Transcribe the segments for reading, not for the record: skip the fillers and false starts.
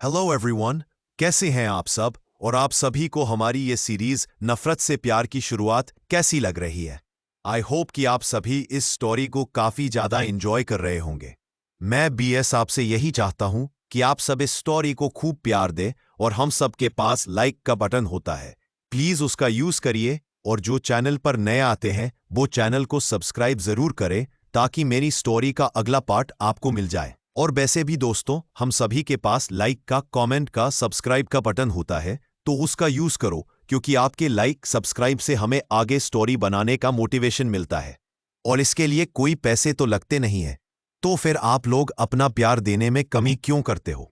Hello everyone. कैसे हैं आप सब और आप सभी को हमारी ये सीरीज नफरत से प्यार की शुरुआत कैसी लग रही है। आई होप कि आप सभी इस स्टोरी को काफी ज्यादा एंजॉय कर रहे होंगे। मैं बीएस आपसे यही चाहता हूं कि आप सब इस स्टोरी को खूब प्यार दें और हम सब के पास लाइक का बटन होता है, प्लीज उसका यूज करिए। और जो चैनल पर नए आते हैं वो चैनल को सब्सक्राइब जरूर करें ताकि मेरी स्टोरी का अगला पार्ट आपको मिल जाए। और वैसे भी दोस्तों, हम सभी के पास लाइक का, कमेंट का, सब्सक्राइब का बटन होता है, तो उसका यूज करो क्योंकि आपके लाइक सब्सक्राइब से हमें आगे स्टोरी बनाने का मोटिवेशन मिलता है और इसके लिए कोई पैसे तो लगते नहीं है। तो फिर आप लोग अपना प्यार देने में कमी क्यों करते हो।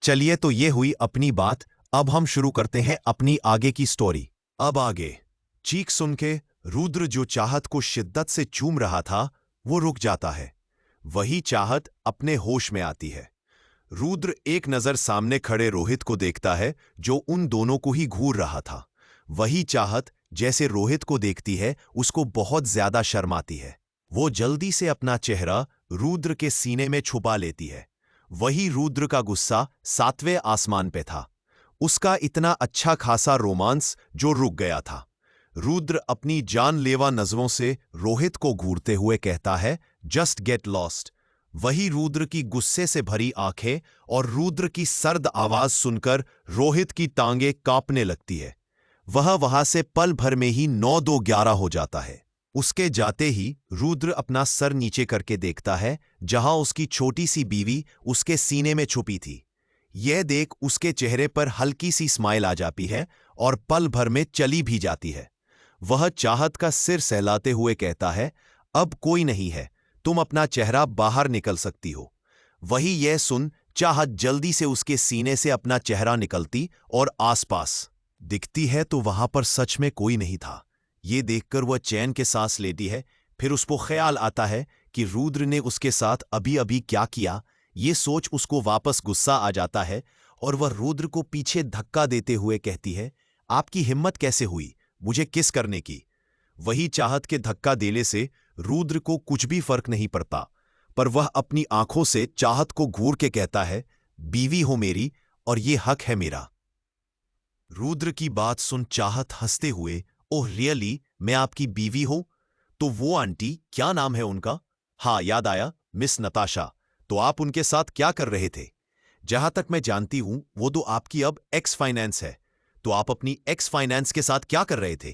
चलिए, तो ये हुई अपनी बात। अब हम शुरू करते हैं अपनी आगे की स्टोरी। अब आगे चीख सुन के रुद्र जो चाहत को शिद्दत से चूम रहा था वो रुक जाता है। वही चाहत अपने होश में आती है। रुद्र एक नजर सामने खड़े रोहित को देखता है जो उन दोनों को ही घूर रहा था। वही चाहत जैसे रोहित को देखती है उसको बहुत ज्यादा शर्माती है। वो जल्दी से अपना चेहरा रुद्र के सीने में छुपा लेती है। वही रुद्र का गुस्सा 7वें आसमान पे था। उसका इतना अच्छा खासा रोमांस जो रुक गया था। रुद्र अपनी जानलेवा नजरों से रोहित को घूरते हुए कहता है, जस्ट गेट लॉस्ट। वही रुद्र की गुस्से से भरी आंखें और रुद्र की सर्द आवाज सुनकर रोहित की टांगें कांपने लगती है। वह वहां से पल भर में ही 9-2-11 हो जाता है। उसके जाते ही रुद्र अपना सर नीचे करके देखता है जहां उसकी छोटी सी बीवी उसके सीने में छुपी थी। यह देख उसके चेहरे पर हल्की सी स्माइल आ जाती है और पल भर में चली भी जाती है। वह चाहत का सिर सहलाते हुए कहता है, अब कोई नहीं है, तुम अपना चेहरा बाहर निकल सकती हो। वही यह सुन चाहत जल्दी से उसके सीने से अपना चेहरा निकलती और आसपास दिखती है तो वहां पर सच में कोई नहीं था। ये देखकर वह चैन के सांस लेती है। फिर उसको ख्याल आता है कि रुद्र ने उसके साथ अभी अभी क्या किया। ये सोच उसको वापस गुस्सा आ जाता है और वह रुद्र को पीछे धक्का देते हुए कहती है, आपकी हिम्मत कैसे हुई मुझे किस करने की। वही चाहत के धक्का देने से रुद्र को कुछ भी फर्क नहीं पड़ता, पर वह अपनी आंखों से चाहत को घूर के कहता है, बीवी हो मेरी और ये हक है मेरा। रुद्र की बात सुन चाहत हंसते हुए, ओह रियली, मैं आपकी बीवी हूं? तो वो आंटी, क्या नाम है उनका? हाँ याद आया, मिस नताशा। तो आप उनके साथ क्या कर रहे थे? जहां तक मैं जानती हूं वो तो आपकी अब एक्स फाइनेंस है। तो आप अपनी एक्स फाइनेंस के साथ क्या कर रहे थे?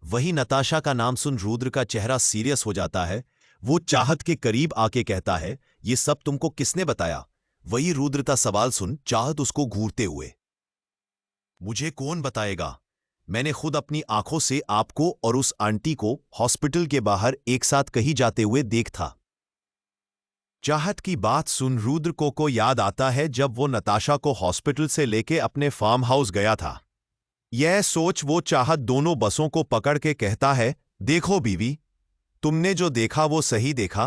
वही नताशा का नाम सुन रुद्र का चेहरा सीरियस हो जाता है। वो चाहत के करीब आके कहता है, ये सब तुमको किसने बताया? वही रुद्र का सवाल सुन चाहत उसको घूरते हुए, मुझे कौन बताएगा? मैंने खुद अपनी आंखों से आपको और उस आंटी को हॉस्पिटल के बाहर एक साथ कहीं जाते हुए देख था। चाहत की बात सुन रुद्र को याद आता है जब वो नताशा को हॉस्पिटल से लेके अपने फार्म हाउस गया था। यह सोच वो चाहत दोनों बसों को पकड़ के कहता है, देखो बीवी, तुमने जो देखा वो सही देखा,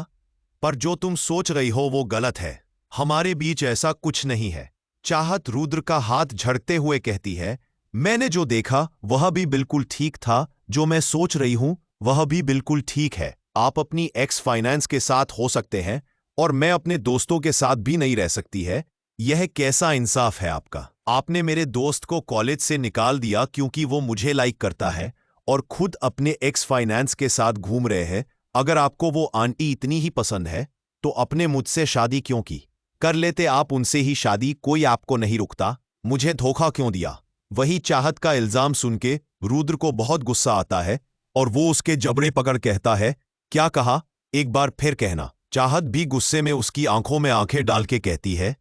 पर जो तुम सोच रही हो वो गलत है। हमारे बीच ऐसा कुछ नहीं है। चाहत रुद्र का हाथ झड़कते हुए कहती है, मैंने जो देखा वह भी बिल्कुल ठीक था, जो मैं सोच रही हूं वह भी बिल्कुल ठीक है। आप अपनी एक्स फाइनेंस के साथ हो सकते हैं और मैं अपने दोस्तों के साथ भी नहीं रह सकती है। यह कैसा इंसाफ है आपका? आपने मेरे दोस्त को कॉलेज से निकाल दिया क्योंकि वो मुझे लाइक करता है और खुद अपने एक्स फाइनेंस के साथ घूम रहे हैं। अगर आपको वो आंटी इतनी ही पसंद है तो अपने मुझसे शादी क्यों की? कर लेते आप उनसे ही शादी, कोई आपको नहीं रुकता। मुझे धोखा क्यों दिया? वही चाहत का इल्जाम सुन के रुद्र को बहुत गुस्सा आता है और वो उसके जबड़े पकड़ कहता है, क्या कहा? एक बार फिर कहना। चाहत भी गुस्से में उसकी आंखों में आंखें डाल के कहती है,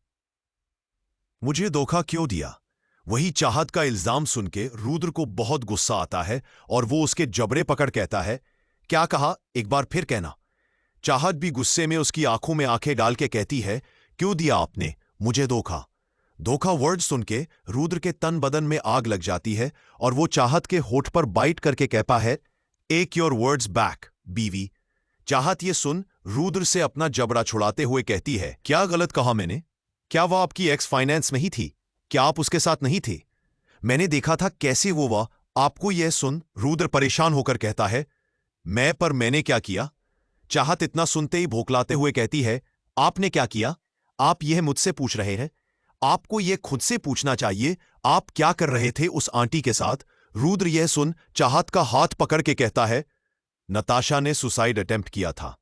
मुझे धोखा क्यों दिया? वही चाहत का इल्जाम सुन के रुद्र को बहुत गुस्सा आता है और वो उसके जबड़े पकड़ कहता है, क्या कहा? एक बार फिर कहना। चाहत भी गुस्से में उसकी आंखों में आंखें डाल के कहती है, क्यों दिया आपने मुझे धोखा? धोखा वर्ड सुन के रुद्र के तन बदन में आग लग जाती है और वो चाहत के होठ पर बाइट करके कहता है, टेक योर वर्ड्स बैक बीवी। चाहत ये सुन रुद्र से अपना जबड़ा छुड़ाते हुए कहती है, क्या गलत कहा मैंने? क्या वह आपकी एक्स फाइनेंस नहीं थी? क्या आप उसके साथ नहीं थे? मैंने देखा था कैसे वो वह आपको। यह सुन रुद्र परेशान होकर कहता है, मैंने क्या किया? चाहत इतना सुनते ही भोंकलाते हुए कहती है, आपने क्या किया? आप यह मुझसे पूछ रहे हैं? आपको ये खुद से पूछना चाहिए, आप क्या कर रहे थे उस आंटी के साथ? रुद्र यह सुन चाहत का हाथ पकड़ के कहता है, नताशा ने सुसाइड अटेम्प्ट किया था।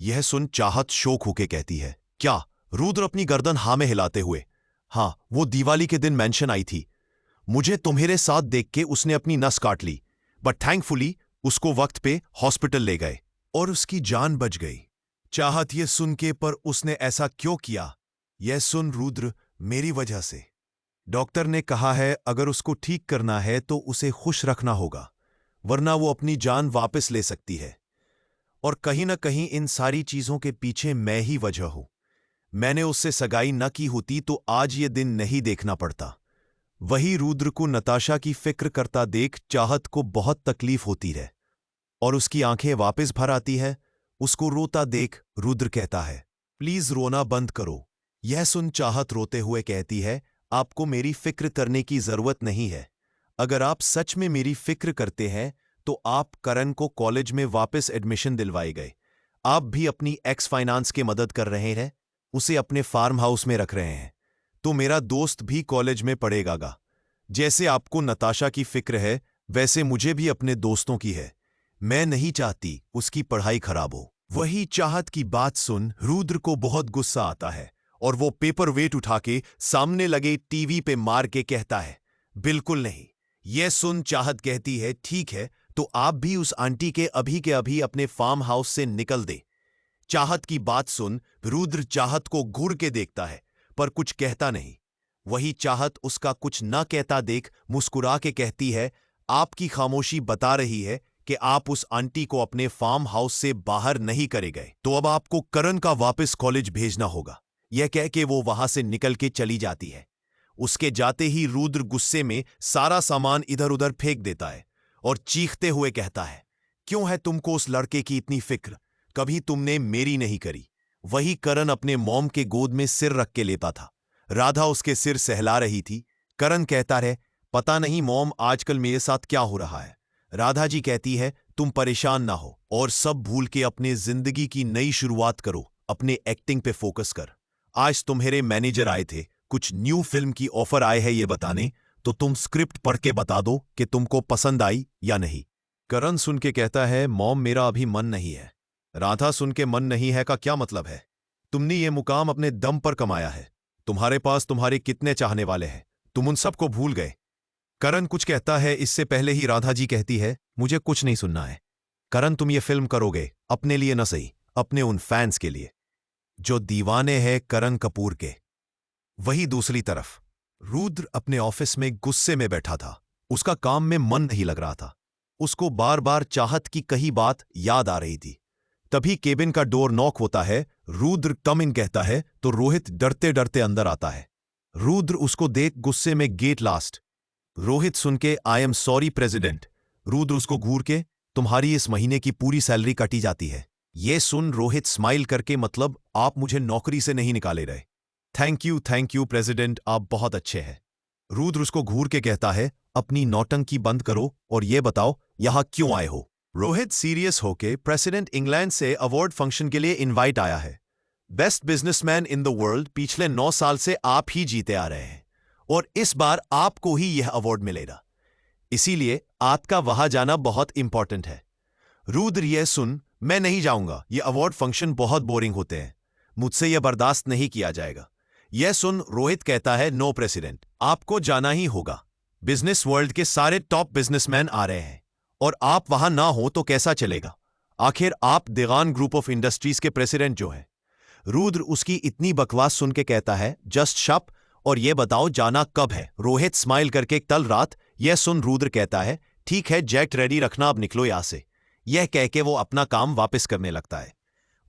यह सुन चाहत शोक होके कहती है, क्या? रुद्र अपनी गर्दन हाँ में हिलाते हुए, हाँ, वो दिवाली के दिन मेंशन आई थी। मुझे तुम्हारे साथ देख के उसने अपनी नस काट ली, बट थैंकफुली उसको वक्त पे हॉस्पिटल ले गए और उसकी जान बच गई। चाहत ये सुन के, पर उसने ऐसा क्यों किया? यह सुन रुद्र, मेरी वजह से। डॉक्टर ने कहा है अगर उसको ठीक करना है तो उसे खुश रखना होगा, वरना वो अपनी जान वापस ले सकती है। और कहीं ना कहीं इन सारी चीजों के पीछे मैं ही वजह हूं। मैंने उससे सगाई न की होती तो आज ये दिन नहीं देखना पड़ता। वही रुद्र को नताशा की फिक्र करता देख चाहत को बहुत तकलीफ होती है और उसकी आंखें वापस भर आती है। उसको रोता देख रुद्र कहता है, प्लीज रोना बंद करो। यह सुन चाहत रोते हुए कहती है, आपको मेरी फिक्र करने की जरूरत नहीं है। अगर आप सच में मेरी फिक्र करते हैं तो आप करण को कॉलेज में वापस एडमिशन दिलवाए गए। आप भी अपनी एक्स फाइनेंस की मदद कर रहे हैं, उसे अपने फार्म हाउस में रख रहे हैं, तो मेरा दोस्त भी कॉलेज में पढ़ेगा। जैसे आपको नताशा की फिक्र है वैसे मुझे भी अपने दोस्तों की है। मैं नहीं चाहती उसकी पढ़ाई खराब हो। वही चाहत की बात सुन रुद्र को बहुत गुस्सा आता है और वो पेपर वेट उठा के सामने लगे टीवी पे मार के कहता है, बिल्कुल नहीं। यह सुन चाहत कहती है, ठीक है, तो आप भी उस आंटी के अभी अपने फार्म हाउस से निकल दे। चाहत की बात सुन रुद्र चाहत को घूर के देखता है पर कुछ कहता नहीं। वही चाहत उसका कुछ न कहता देख मुस्कुरा के कहती है, आपकी खामोशी बता रही है कि आप उस आंटी को अपने फार्म हाउस से बाहर नहीं करे गए, तो अब आपको करण का वापस कॉलेज भेजना होगा। यह कह के वो वहां से निकल के चली जाती है। उसके जाते ही रुद्र गुस्से में सारा सामान इधर उधर फेंक देता है और चीखते हुए कहता है, क्यों है तुमको उस लड़के की इतनी फिक्र? कभी तुमने मेरी नहीं करी। वही करण अपने मॉम के गोद में सिर रख के लेता था। राधा उसके सिर सहला रही थी। करण कहता है, पता नहीं मॉम आजकल मेरे साथ क्या हो रहा है। राधा जी कहती है, तुम परेशान ना हो और सब भूल के अपने जिंदगी की नई शुरुआत करो, अपने एक्टिंग पे फोकस कर। आज तुम्हारे मैनेजर आए थे, कुछ न्यू फिल्म की ऑफर आए है ये बताने, तो तुम स्क्रिप्ट पढ़ के बता दो कि तुमको पसंद आई या नहीं। करण सुन के कहता है, मॉम मेरा अभी मन नहीं है। राधा सुन के मन नहीं है का क्या मतलब है? तुमने ये मुकाम अपने दम पर कमाया है। तुम्हारे पास तुम्हारे कितने चाहने वाले हैं, तुम उन सबको भूल गए। करण कुछ कहता है, इससे पहले ही राधा जी कहती है, मुझे कुछ नहीं सुनना है। करण तुम ये फिल्म करोगे अपने लिए न सही, अपने उन फैंस के लिए जो दीवाने हैं करण कपूर के। वही दूसरी तरफ रुद्र अपने ऑफिस में गुस्से में बैठा था। उसका काम में मन नहीं लग रहा था। उसको बार बार चाहत की कही बात याद आ रही थी। तभी केबिन का डोर नॉक होता है। रुद्र कम इन कहता है तो रोहित डरते डरते अंदर आता है। रुद्र उसको देख गुस्से में गेट लास्ट। रोहित सुन के, I am sorry president. Rudra उसको घूर के, तुम्हारी इस महीने की पूरी सैलरी काटी जाती है। ये सुन रोहित स्माइल करके, मतलब आप मुझे नौकरी से नहीं निकाले रहे। थैंक यू प्रेसिडेंट, आप बहुत अच्छे हैं। रुद्र उसको घूर के कहता है, अपनी नौटंकी बंद करो और ये बताओ यहां क्यों आए हो। रोहित सीरियस होके, प्रेसिडेंट इंग्लैंड से अवार्ड फंक्शन के लिए इनवाइट आया है। Best businessman in the world पिछले 9 साल से आप ही जीते आ रहे हैं और इस बार आपको ही यह अवार्ड मिलेगा, इसीलिए आपका वहां जाना बहुत इंपॉर्टेंट है। रुद्र यह सुन, मैं नहीं जाऊंगा, यह अवार्ड फंक्शन बहुत बोरिंग होते हैं, मुझसे यह बर्दाश्त नहीं किया जाएगा। यह सुन रोहित कहता है, नो प्रेसिडेंट, आपको जाना ही होगा। बिजनेस वर्ल्ड के सारे टॉप बिजनेसमैन आ रहे हैं और आप वहां ना हो तो कैसा चलेगा? आखिर आप देगान ग्रुप ऑफ इंडस्ट्रीज के प्रेसिडेंट जो हैं। रुद्र उसकी इतनी बकवास सुन के कहता है, जस्ट शप और ये बताओ जाना कब है? रोहित स्माइल करके, कल रात। यह सुन रुद्र कहता है, ठीक है, जेट रेडी रखना, अब निकलो यहां से। यह कह के वो अपना काम वापस करने लगता है।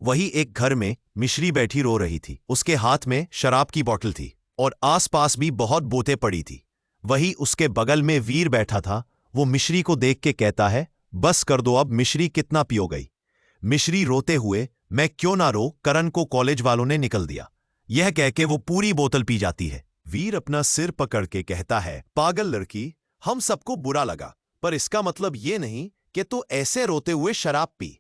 वही एक घर में मिश्री बैठी रो रही थी। उसके हाथ में शराब की बोतल थी और आसपास भी बहुत बोतलें पड़ी थी। वही उसके बगल में वीर बैठा था। वो मिश्री को देख के कहता है, बस कर दो अब, मिश्री कितना पियो गई? मिश्री रोते हुए, मैं क्यों ना रो, करण को कॉलेज वालों ने निकल दिया। यह कह के वो पूरी बोतल पी जाती है। वीर अपना सिर पकड़ के कहता है, पागल लड़की, हम सबको बुरा लगा, पर इसका मतलब ये नहीं कि तू ऐसे रोते हुए शराब पी।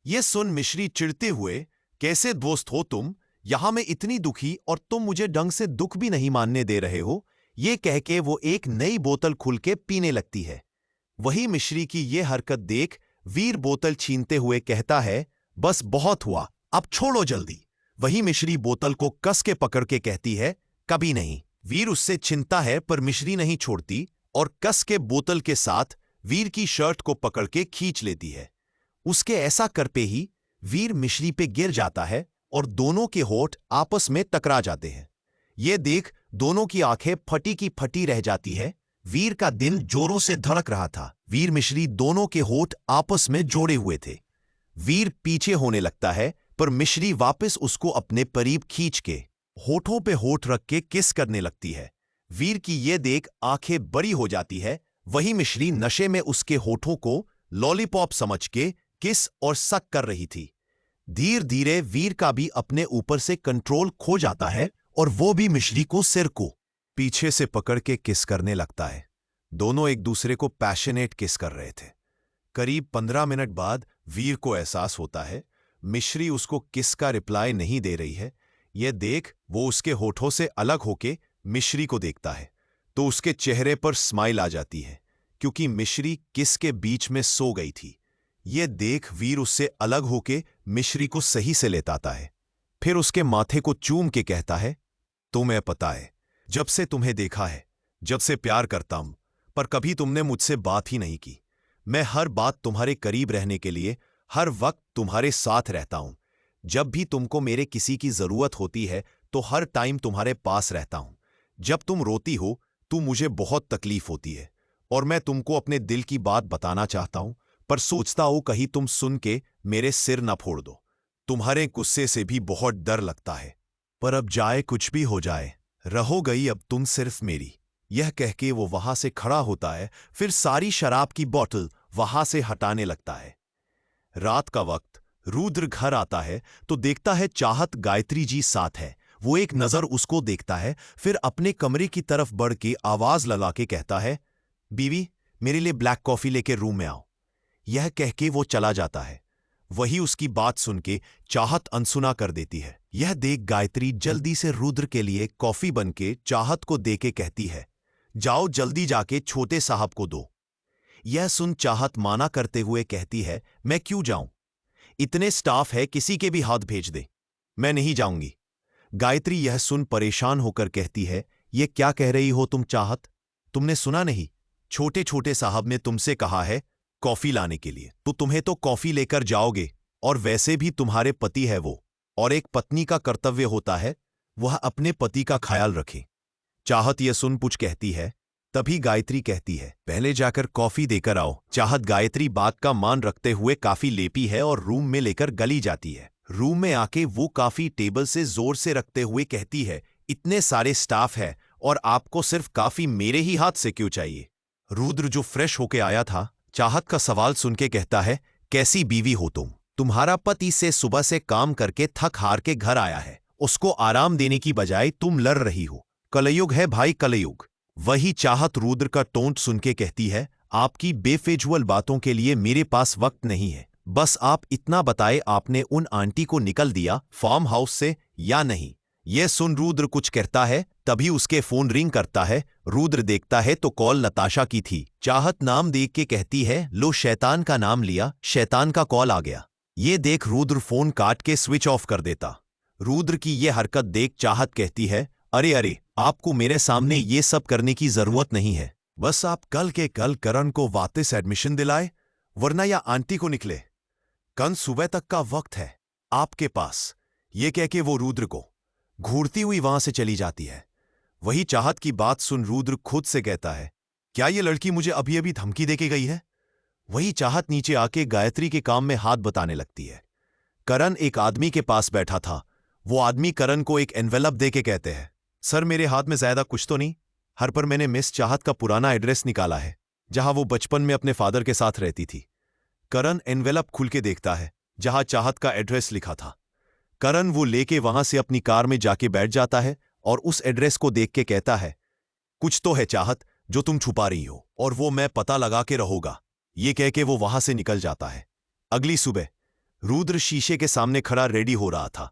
ये सुन मिश्री चिढ़ते हुए, कैसे दोस्त हो तुम? यहां मैं इतनी दुखी और तुम मुझे ढंग से दुख भी नहीं मानने दे रहे हो। ये कह के वो एक नई बोतल खुल के पीने लगती है। वही मिश्री की ये हरकत देख वीर बोतल छीनते हुए कहता है, बस बहुत हुआ, अब छोड़ो जल्दी। वही मिश्री बोतल को कस के पकड़ के कहती है, कभी नहीं। वीर उससे छिनता है पर मिश्री नहीं छोड़ती और कस के बोतल के साथ वीर की शर्ट को पकड़ के खींच लेती है। उसके ऐसा कर पे ही वीर मिश्री पे गिर जाता है और दोनों के होठ आपस में टकरा जाते हैं। ये देख दोनों की आंखें फटी की फटी रह जाती है। वीर का दिल जोरों से धड़क रहा था। वीर मिश्री दोनों के होठ आपस में जोड़े हुए थे। वीर पीछे होने लगता है पर मिश्री वापस उसको अपने करीब खींच के होठों पे होठ रख के किस करने लगती है। वीर की ये देख आंखें बड़ी हो जाती है। वही मिश्री नशे में उसके होठों को लॉलीपॉप समझ के किस और सक कर रही थी। धीरे धीरे वीर का भी अपने ऊपर से कंट्रोल खो जाता है और वो भी मिश्री को सिर को पीछे से पकड़ के किस करने लगता है। दोनों एक दूसरे को पैशनेट किस कर रहे थे। करीब 15 मिनट बाद वीर को एहसास होता है मिश्री उसको किस का रिप्लाई नहीं दे रही है। यह देख वो उसके होठों से अलग होके मिश्री को देखता है तो उसके चेहरे पर स्माइल आ जाती है क्योंकि मिश्री किस के बीच में सो गई थी। यह देख वीर उससे अलग होके मिश्री को सही से लेताता है। फिर उसके माथे को चूम के कहता है, तुम्हें पता है जब से तुम्हें देखा है, जब से प्यार करता हूं, पर कभी तुमने मुझसे बात ही नहीं की। मैं हर बात तुम्हारे करीब रहने के लिए हर वक्त तुम्हारे साथ रहता हूं। जब भी तुमको मेरे किसी की जरूरत होती है तो हर टाइम तुम्हारे पास रहता हूं। जब तुम रोती हो तो मुझे बहुत तकलीफ होती है और मैं तुमको अपने दिल की बात बताना चाहता हूं, पर सोचता हूं कहीं तुम सुन के मेरे सिर न फोड़ दो। तुम्हारे गुस्से से भी बहुत डर लगता है, पर अब जाए कुछ भी हो जाए, रहो गई अब तुम सिर्फ मेरी। यह कह के वो वहां से खड़ा होता है, फिर सारी शराब की बोतल वहां से हटाने लगता है। रात का वक्त रुद्र घर आता है तो देखता है चाहत गायत्री जी साथ है। वो एक नजर उसको देखता है, फिर अपने कमरे की तरफ बढ़ के आवाज लगा के कहता है, बीवी मेरे लिए ब्लैक कॉफी लेके रूम में आओ। यह कह के वो चला जाता है। वही उसकी बात सुन के चाहत अनसुना कर देती है। यह देख गायत्री जल्दी से रुद्र के लिए कॉफी बन के चाहत को दे के कहती है, जाओ जल्दी जाके छोटे साहब को दो। यह सुन चाहत माना करते हुए कहती है, मैं क्यों जाऊं, इतने स्टाफ है, किसी के भी हाथ भेज दे, मैं नहीं जाऊंगी। गायत्री यह सुन परेशान होकर कहती है, ये क्या कह रही हो तुम चाहत, तुमने सुना नहीं, छोटे छोटे साहब ने तुमसे कहा है कॉफी लाने के लिए, तो तुम्हें तो कॉफी लेकर जाओगे, और वैसे भी तुम्हारे पति है वो, और एक पत्नी का कर्तव्य होता है वह अपने पति का ख्याल रखे। चाहत यह सुन कुछ कहती है, तभी गायत्री कहती है, पहले जाकर कॉफी देकर आओ। चाहत गायत्री बात का मान रखते हुए काफी लेपी है और रूम में लेकर गली जाती है। रूम में आके वो काफी टेबल से जोर से रखते हुए कहती है, इतने सारे स्टाफ है और आपको सिर्फ काफी मेरे ही हाथ से क्यों चाहिए। रुद्र जो फ्रेश होके आया था चाहत का सवाल सुन के कहता है, कैसी बीवी हो तुम, तुम्हारा पति से सुबह से काम करके थक हार के घर आया है, उसको आराम देने की बजाय तुम लड़ रही हो। कलयुग है भाई, कलयुग। वही चाहत रुद्र का टोंट सुन के कहती है, आपकी बेफिजूल बातों के लिए मेरे पास वक्त नहीं है, बस आप इतना बताए आपने उन आंटी को निकल दिया फार्म हाउस से या नहीं। यह सुन रुद्र कुछ कहता है, तभी उसके फोन रिंग करता है। रुद्र देखता है तो कॉल नताशा की थी। चाहत नाम देख के कहती है, लो शैतान का नाम लिया, शैतान का कॉल आ गया। ये देख रुद्र फोन काट के स्विच ऑफ कर देता। रुद्र की यह हरकत देख चाहत कहती है, अरे अरे, आपको मेरे सामने ये सब करने की जरूरत नहीं है, बस आप कल के कल करण को वापस एडमिशन दिलाए, वरना या आंटी को निकले, कल सुबह तक का वक्त है आपके पास। ये कह के वो रुद्र को घूरती हुई वहां से चली जाती है। वही चाहत की बात सुन रुद्र खुद से कहता है, क्या ये लड़की मुझे अभी अभी धमकी देके गई है। वही चाहत नीचे आके गायत्री के काम में हाथ बताने लगती है। करण एक आदमी के पास बैठा था। वो आदमी करण को एक एनवेलप दे के कहते हैं, सर मेरे हाथ में ज्यादा कुछ तो नहीं, हर पर मैंने मिस चाहत का पुराना एड्रेस निकाला है जहां वो बचपन में अपने फादर के साथ रहती थी। करण एनवेलप खुल के देखता है जहां चाहत का एड्रेस लिखा था। करण वो लेके वहां से अपनी कार में जाके बैठ जाता है और उस एड्रेस को देख के कहता है, कुछ तो है चाहत जो तुम छुपा रही हो और वो मैं पता लगा के रहूंगा। ये कह के वो वहां से निकल जाता है। अगली सुबह रुद्र शीशे के सामने खड़ा रेडी हो रहा था।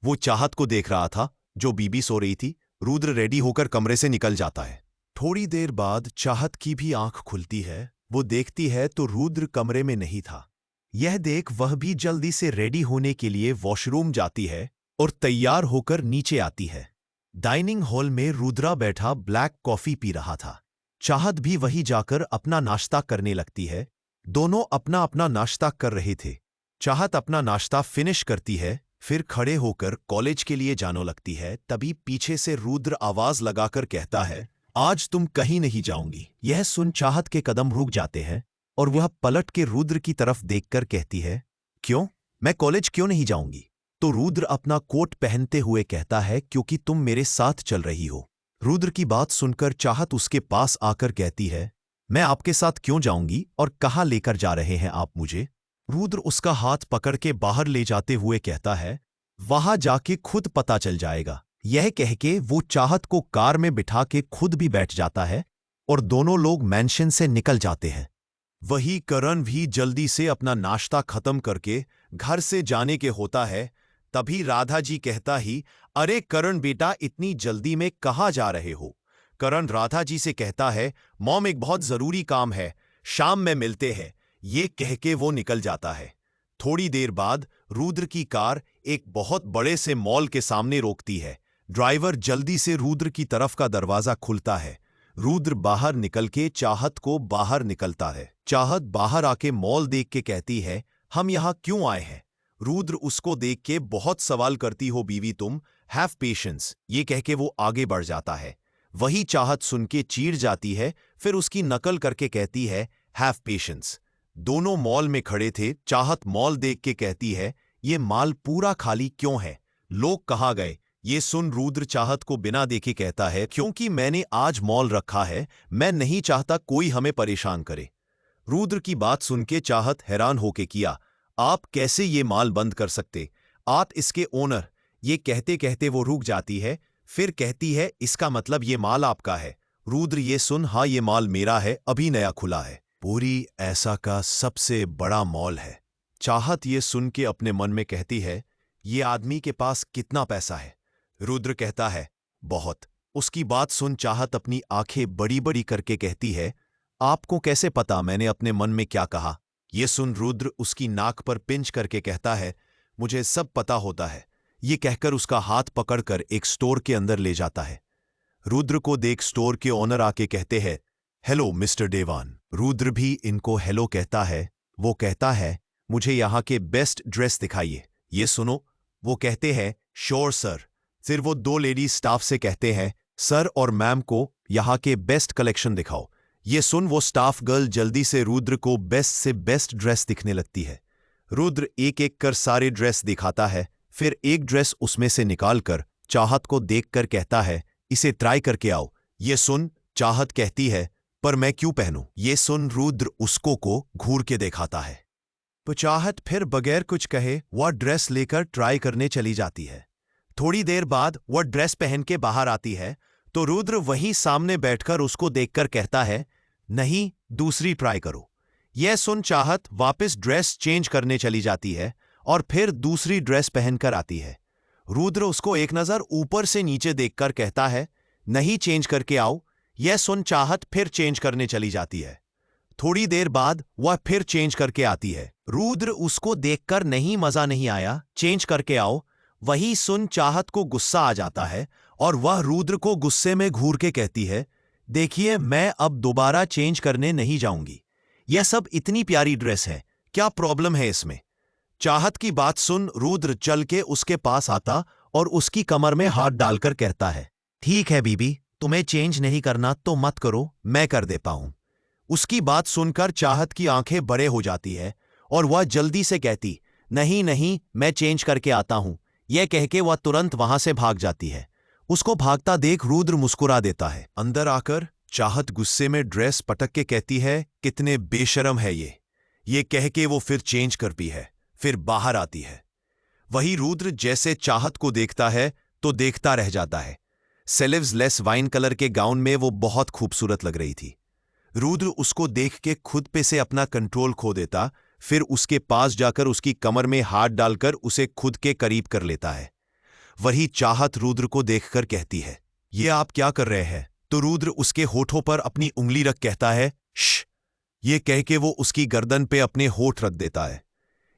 वो चाहत को देख रहा था जो बीबी सो रही थी। रुद्र रेडी होकर कमरे से निकल जाता है। थोड़ी देर बाद चाहत की भी आंख खुलती है। वो देखती है तो रुद्र कमरे में नहीं था। यह देख वह भी जल्दी से रेडी होने के लिए वॉशरूम जाती है और तैयार होकर नीचे आती है। डाइनिंग हॉल में रुद्रा बैठा ब्लैक कॉफी पी रहा था। चाहत भी वही जाकर अपना नाश्ता करने लगती है। दोनों अपना अपना नाश्ता कर रहे थे। चाहत अपना नाश्ता फिनिश करती है, फिर खड़े होकर कॉलेज के लिए जाने लगती है। तभी पीछे से रुद्र आवाज लगाकर कहता है, आज तुम कहीं नहीं जाओगी। यह सुन चाहत के कदम रुक जाते हैं और वह पलट के रुद्र की तरफ देखकर कहती है, क्यों? मैं कॉलेज क्यों नहीं जाऊंगी? तो रुद्र अपना कोट पहनते हुए कहता है, क्योंकि तुम मेरे साथ चल रही हो। रुद्र की बात सुनकर चाहत उसके पास आकर कहती है, मैं आपके साथ क्यों जाऊंगी और कहाँ लेकर जा रहे हैं आप मुझे? रुद्र उसका हाथ पकड़ के बाहर ले जाते हुए कहता है, वहां जाके खुद पता चल जाएगा। यह कह के वो चाहत को कार में बिठा के खुद भी बैठ जाता है और दोनों लोग मैंशन से निकल जाते हैं। वही करण भी जल्दी से अपना नाश्ता खत्म करके घर से जाने के होता है। तभी राधा जी कहता ही, अरे करण बेटा, इतनी जल्दी में कहाँ जा रहे हो? करण राधा जी से कहता है, मॉम एक बहुत जरूरी काम है, शाम में मिलते हैं। ये कह के वो निकल जाता है। थोड़ी देर बाद रुद्र की कार एक बहुत बड़े से मॉल के सामने रोकती है। ड्राइवर जल्दी से रुद्र की तरफ का दरवाजा खुलता है। रुद्र बाहर निकल के चाहत को बाहर निकलता है। चाहत बाहर आके मॉल देख के कहती है, हम यहाँ क्यों आए हैं? रुद्र उसको देख के बहुत सवाल करती हो बीवी तुम, हैव पेशेंस। ये कह के वो आगे बढ़ जाता है। वही चाहत सुन के चीड़ जाती है, फिर उसकी नकल करके कहती है, हैव पेशेंस। दोनों मॉल में खड़े थे। चाहत मॉल देख के कहती है, ये माल पूरा खाली क्यों है? लोग कहाँ गए? ये सुन रुद्र चाहत को बिना देखे कहता है, क्योंकि मैंने आज मॉल रखा है, मैं नहीं चाहता कोई हमें परेशान करे। रुद्र की बात सुन के चाहत हैरान होके किया, आप कैसे ये माल बंद कर सकते? आप इसके ओनर। ये कहते कहते वो रुक जाती है, फिर कहती है, इसका मतलब ये माल आपका है? रुद्र ये सुन, हाँ ये माल मेरा है, अभी नया खुला है, पूरी ऐसा का सबसे बड़ा मॉल है। चाहत ये सुन के अपने मन में कहती है, ये आदमी के पास कितना पैसा है? रुद्र कहता है, बहुत। उसकी बात सुन चाहत अपनी आंखें बड़ी बड़ी करके कहती है, आपको कैसे पता मैंने अपने मन में क्या कहा? ये सुन रुद्र उसकी नाक पर पिंच करके कहता है, मुझे सब पता होता है। ये कहकर उसका हाथ पकड़कर एक स्टोर के अंदर ले जाता है। रुद्र को देख स्टोर के ओनर आके कहते हैं, हेलो मिस्टर देवान। रुद्र भी इनको हेलो कहता है। वो कहता है, मुझे यहाँ के बेस्ट ड्रेस दिखाइए। ये सुनो, वो कहते हैं, श्योर सर। फिर वो दो लेडीज स्टाफ से कहते हैं, सर और मैम को यहाँ के बेस्ट कलेक्शन दिखाओ। ये सुन वो स्टाफ गर्ल जल्दी से रुद्र को बेस्ट से बेस्ट ड्रेस दिखने लगती है। रुद्र एक एक कर सारे ड्रेस दिखाता है, फिर एक ड्रेस उसमें से निकालकर चाहत को देखकर कहता है, इसे ट्राई करके आओ। ये सुन चाहत कहती है, पर मैं क्यों पहनूं? ये सुन रुद्र उसको को घूर के दिखाता है। तो चाहत फिर बगैर कुछ कहे वह ड्रेस लेकर ट्राई करने चली जाती है। थोड़ी देर बाद वह ड्रेस पहन के बाहर आती है तो रुद्र वहीं सामने बैठकर उसको देखकर कहता है, नहीं दूसरी ट्राई करो। यह सुन चाहत वापस ड्रेस चेंज करने चली जाती है और फिर दूसरी ड्रेस पहनकर आती है। रुद्र उसको एक नजर ऊपर से नीचे देखकर कहता है, नहीं चेंज करके आओ। यह सुन चाहत फिर चेंज करने चली जाती है। थोड़ी देर बाद वह फिर चेंज करके आती है। रुद्र उसको देखकर, नहीं मजा नहीं आया, चेंज करके आओ। वही सुन चाहत को गुस्सा आ जाता है और वह रुद्र को गुस्से में घूर के कहती है, देखिए मैं अब दोबारा चेंज करने नहीं जाऊंगी। यह सब इतनी प्यारी ड्रेस है, क्या प्रॉब्लम है इसमें? चाहत की बात सुन रुद्र चल के उसके पास आता और उसकी कमर में हाथ डालकर कहता है, ठीक है बीबी, तुम्हें चेंज नहीं करना तो मत करो, मैं कर देता हूं। उसकी बात सुनकर चाहत की आंखें बड़े हो जाती है और वह जल्दी से कहती, नहीं नहीं मैं चेंज करके आता हूं। यह कह के वह तुरंत वहां से भाग जाती है। उसको भागता देख रुद्र मुस्कुरा देता है। अंदर आकर चाहत गुस्से में ड्रेस पटक के कहती है, कितने बेशरम है ये कह के वो फिर चेंज करती है, फिर बाहर आती है। वही रुद्र जैसे चाहत को देखता है तो देखता रह जाता है। सेलिव्स लेस वाइन कलर के गाउन में वो बहुत खूबसूरत लग रही थी। रुद्र उसको देख के खुद पे से अपना कंट्रोल खो देता, फिर उसके पास जाकर उसकी कमर में हाथ डालकर उसे खुद के करीब कर लेता है। वही चाहत रुद्र को देखकर कहती है, ये आप क्या कर रहे हैं? तो रुद्र उसके होठों पर अपनी उंगली रख कहता है, श्श। ये कह के वो उसकी गर्दन पे अपने होठ रख देता है।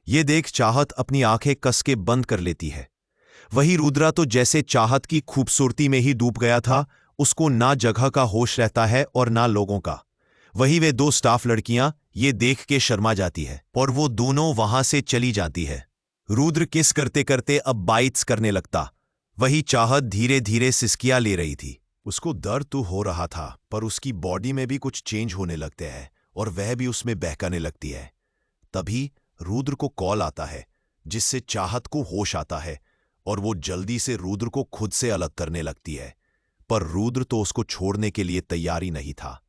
ये देख चाहत अपनी आंखें कस के बंद कर लेती है। वही रुद्रा तो जैसे चाहत की खूबसूरती में ही डूब गया था, उसको ना जगह का होश रहता है और ना लोगों का। वही वे दो स्टाफ लड़कियां ये देख के शर्मा जाती है और वो दोनों वहां से चली जाती है। रुद्र किस करते करते अब बाइट्स करने लगता। वही चाहत धीरे धीरे सिसकियां ले रही थी। उसको दर्द तो हो रहा था, पर उसकी बॉडी में भी कुछ चेंज होने लगते हैं और वह भी उसमें बहकाने लगती है। तभी रुद्र को कॉल आता है, जिससे चाहत को होश आता है और वो जल्दी से रुद्र को खुद से अलग करने लगती है। पर रुद्र तो उसको छोड़ने के लिए तैयार ही नहीं था।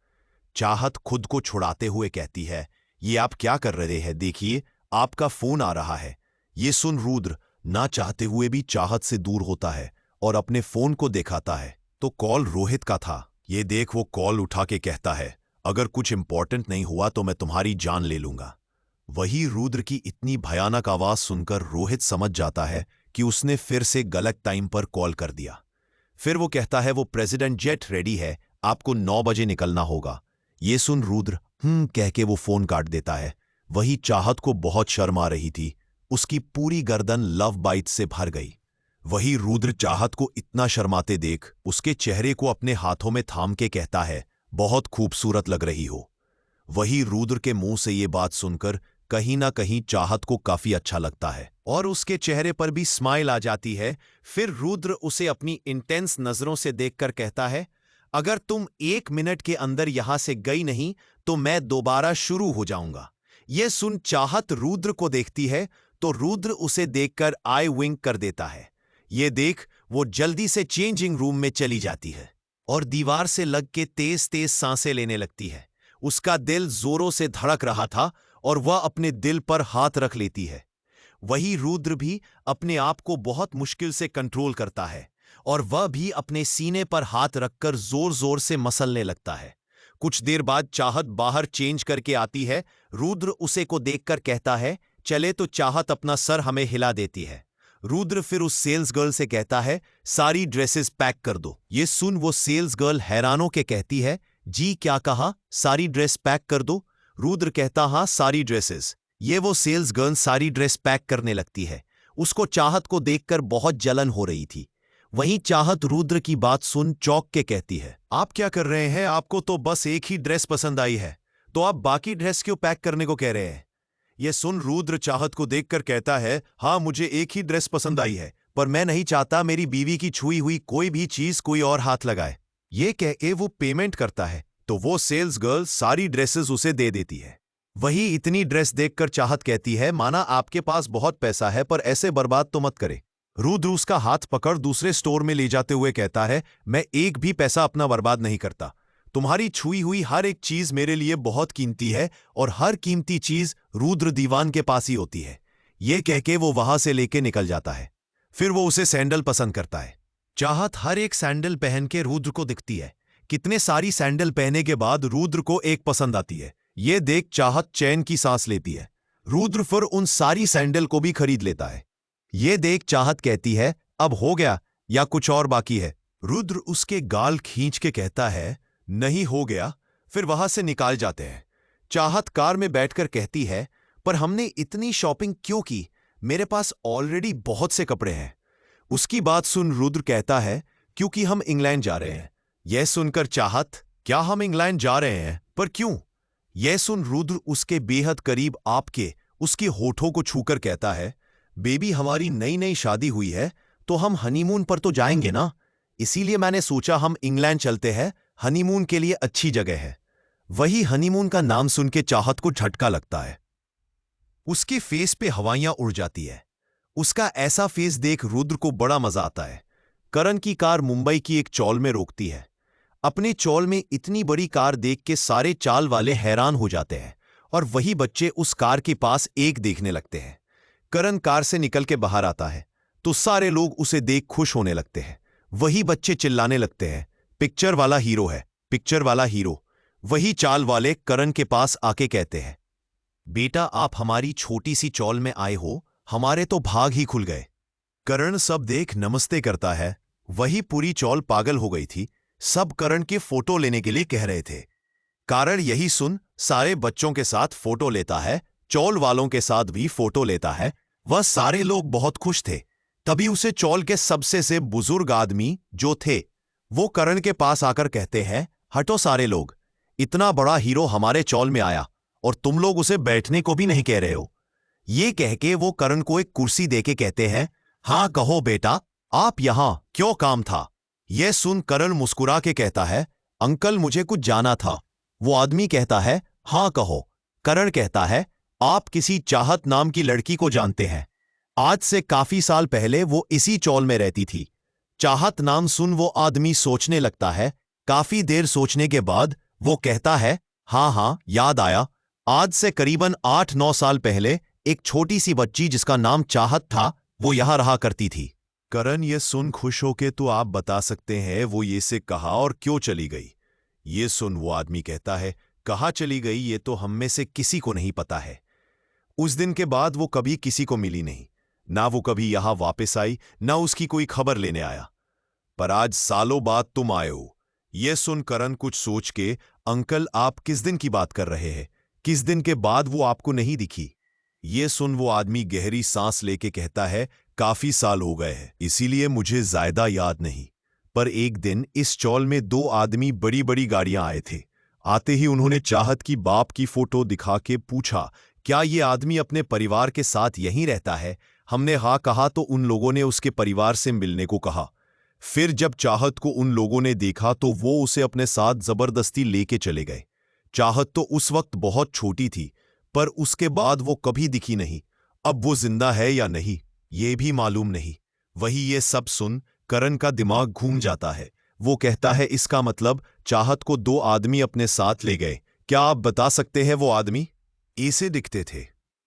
चाहत खुद को छुड़ाते हुए कहती है, ये आप क्या कर रहे हैं? देखिए, आपका फोन आ रहा है। ये सुन रुद्र ना चाहते हुए भी चाहत से दूर होता है और अपने फोन को दिखाता है तो कॉल रोहित का था। ये देख वो कॉल उठा के कहता है, अगर कुछ इंपॉर्टेंट नहीं हुआ तो मैं तुम्हारी जान ले लूंगा। वही रुद्र की इतनी भयानक आवाज सुनकर रोहित समझ जाता है कि उसने फिर से गलत टाइम पर कॉल कर दिया। फिर वो कहता है, वो प्रेसिडेंट जेट रेडी है, आपको 9 बजे निकलना होगा। ये सुन रुद्र कह के वो फोन काट देता है। वही चाहत को बहुत शर्म आ रही थी, उसकी पूरी गर्दन लव बाइट से भर गई। वही रुद्र चाहत को इतना शर्माते देख उसके चेहरे को अपने हाथों में थाम के कहता है, बहुत खूबसूरत लग रही हो। वही रुद्र के मुंह से ये बात सुनकर कहीं ना कहीं चाहत को काफी अच्छा लगता है और उसके चेहरे पर भी स्माइल आ जाती है। फिर रुद्र उसे अपनी इंटेंस नजरों से देखकर कहता है, अगर तुम 1 मिनट के अंदर यहां से गई नहीं तो मैं दोबारा शुरू हो जाऊंगा। यह सुन चाहत रुद्र को देखती है तो रुद्र उसे देखकर आई विंक कर देता है। ये देख वो जल्दी से चेंजिंग रूम में चली जाती है और दीवार से लग के तेज तेज सांसें लेने लगती है। उसका दिल जोरों से धड़क रहा था और वह अपने दिल पर हाथ रख लेती है। वही रुद्र भी अपने आप को बहुत मुश्किल से कंट्रोल करता है और वह भी अपने सीने पर हाथ रखकर जोर जोर से मसलने लगता है। कुछ देर बाद चाहत बाहर चेंज करके आती है। रुद्र उसे को देखकर कहता है, चले, तो चाहत अपना सर हमें हिला देती है। रुद्र फिर उस सेल्स गर्ल से कहता है, सारी ड्रेसेस पैक कर दो। ये सुन वो सेल्स गर्ल हैरानों के कहती है, जी क्या कहा? सारी ड्रेस पैक कर दो? रुद्र कहता, हाँ सारी ड्रेसेस। ये वो सेल्स गर्ल सारी ड्रेस पैक करने लगती है। उसको चाहत को देखकर बहुत जलन हो रही थी। वहीं चाहत रुद्र की बात सुन चौंक के कहती है, आप क्या कर रहे हैं? आपको तो बस एक ही ड्रेस पसंद आई है, तो आप बाकी ड्रेस क्यों पैक करने को कह रहे हैं? यह सुन रुद्र चाहत को देखकर कहता है, हाँ मुझे एक ही ड्रेस पसंद आई है, पर मैं नहीं चाहता मेरी बीवी की छुई हुई कोई भी चीज कोई और हाथ लगाए। ये कह के वो पेमेंट करता है तो वो सेल्स गर्ल सारी ड्रेसेस उसे दे देती है। वही इतनी ड्रेस देखकर चाहत कहती है, माना आपके पास बहुत पैसा है, पर ऐसे बर्बाद तो मत करे। रुद्र उसका हाथ पकड़ दूसरे स्टोर में ले जाते हुए कहता है, मैं एक भी पैसा अपना बर्बाद नहीं करता। तुम्हारी छुई हुई हर एक चीज मेरे लिए बहुत कीमती है और हर कीमती चीज रुद्र दीवान के पास ही होती है। ये कह के वो वहां से लेके निकल जाता है। फिर वो उसे सैंडल पसंद करता है। चाहत हर एक सैंडल पहन के रुद्र को दिखती है। कितने सारी सैंडल पहने के बाद रुद्र को एक पसंद आती है। ये देख चाहत चैन की सांस लेती है। रुद्र फिर उन सारी सैंडल को भी खरीद लेता है। ये देख चाहत कहती है, अब हो गया या कुछ और बाकी है? रुद्र उसके गाल खींच के कहता है, नहीं हो गया। फिर वहां से निकाल जाते हैं। चाहत कार में बैठकर कहती है, पर हमने इतनी शॉपिंग क्यों की? मेरे पास ऑलरेडी बहुत से कपड़े हैं। उसकी बात सुन रुद्र कहता है, क्योंकि हम इंग्लैंड जा रहे हैं। यह सुनकर चाहत, क्या हम इंग्लैंड जा रहे हैं? पर क्यों? यह सुन रुद्र उसके बेहद करीब आपके उसके होठों को छूकर कहता है, बेबी हमारी नई नई शादी हुई है तो हम हनीमून पर तो जाएंगे ना, इसीलिए मैंने सोचा हम इंग्लैंड चलते हैं, हनीमून के लिए अच्छी जगह है। वही हनीमून का नाम सुन के चाहत को झटका लगता है। उसके फेस पे हवाइयां उड़ जाती है। उसका ऐसा फेस देख रुद्र को बड़ा मजा आता है। करण की कार मुंबई की एक चौल में रोकती है। अपने चौल में इतनी बड़ी कार देख के सारे चाल वाले हैरान हो जाते हैं और वही बच्चे उस कार के पास एक देखने लगते हैं। करण कार से निकल के बाहर आता है तो सारे लोग उसे देख खुश होने लगते हैं। वही बच्चे चिल्लाने लगते हैं, पिक्चर वाला हीरो है, पिक्चर वाला हीरो। वही चाल वाले करण के पास आके कहते हैं, बेटा आप हमारी छोटी सी चौल में आए हो, हमारे तो भाग ही खुल गए। करण सब देख नमस्ते करता है। वही पूरी चौल पागल हो गई थी। सब करण के फोटो लेने के लिए कह रहे थे। कारण यही सुन सारे बच्चों के साथ फोटो लेता है, चौल वालों के साथ भी फोटो लेता है। वह सारे लोग बहुत खुश थे। तभी उसे चौल के सबसे से बुजुर्ग आदमी जो थे वो करण के पास आकर कहते हैं, हटो सारे लोग, इतना बड़ा हीरो हमारे चौल में आया और तुम लोग उसे बैठने को भी नहीं कह रहे हो। ये कह के वो करण को एक कुर्सी देके कहते हैं, हाँ कहो बेटा, आप यहां क्यों काम था। यह सुन करण मुस्कुरा के कहता है, अंकल मुझे कुछ जाना था। वो आदमी कहता है, हाँ कहो। करण कहता है, आप किसी चाहत नाम की लड़की को जानते हैं। आज से काफी साल पहले वो इसी चौल में रहती थी। चाहत नाम सुन वो आदमी सोचने लगता है। काफी देर सोचने के बाद वो कहता है, हाँ हाँ याद आया, आज से करीबन 8-9 साल पहले एक छोटी सी बच्ची जिसका नाम चाहत था वो यहां रहा करती थी। करण ये सुन खुश होके, तो आप बता सकते हैं वो ये से कहा और क्यों चली गई। ये सुन वो आदमी कहता है, कहाँ चली गई ये तो हम में से किसी को नहीं पता है। उस दिन के बाद वो कभी किसी को मिली नहीं, ना वो कभी यहां वापस आई, ना उसकी कोई खबर लेने आया। पर आज सालों बाद तुम आए हो। यह सुन करण कुछ सोच के, अंकल आप किस दिन की बात कर रहे हैं, किस दिन के बाद वो आपको नहीं दिखी। ये सुन वो आदमी गहरी सांस लेके कहता है, काफी साल हो गए हैं, इसीलिए मुझे ज्यादा याद नहीं। पर एक दिन इस चौल में 2 आदमी बड़ी बड़ी गाड़ियां आए थे। आते ही उन्होंने चाहत की बाप की फोटो दिखा के पूछा, क्या ये आदमी अपने परिवार के साथ यहीं रहता है। हमने हाँ कहा तो उन लोगों ने उसके परिवार से मिलने को कहा। फिर जब चाहत को उन लोगों ने देखा तो वो उसे अपने साथ जबरदस्ती लेके चले गए। चाहत तो उस वक्त बहुत छोटी थी, पर उसके बाद वो कभी दिखी नहीं। अब वो जिंदा है या नहीं ये भी मालूम नहीं। वही ये सब सुन करण का दिमाग घूम जाता है। वो कहता है, इसका मतलब चाहत को 2 आदमी अपने साथ ले गए। क्या आप बता सकते हैं वो आदमी ऐसे दिखते थे,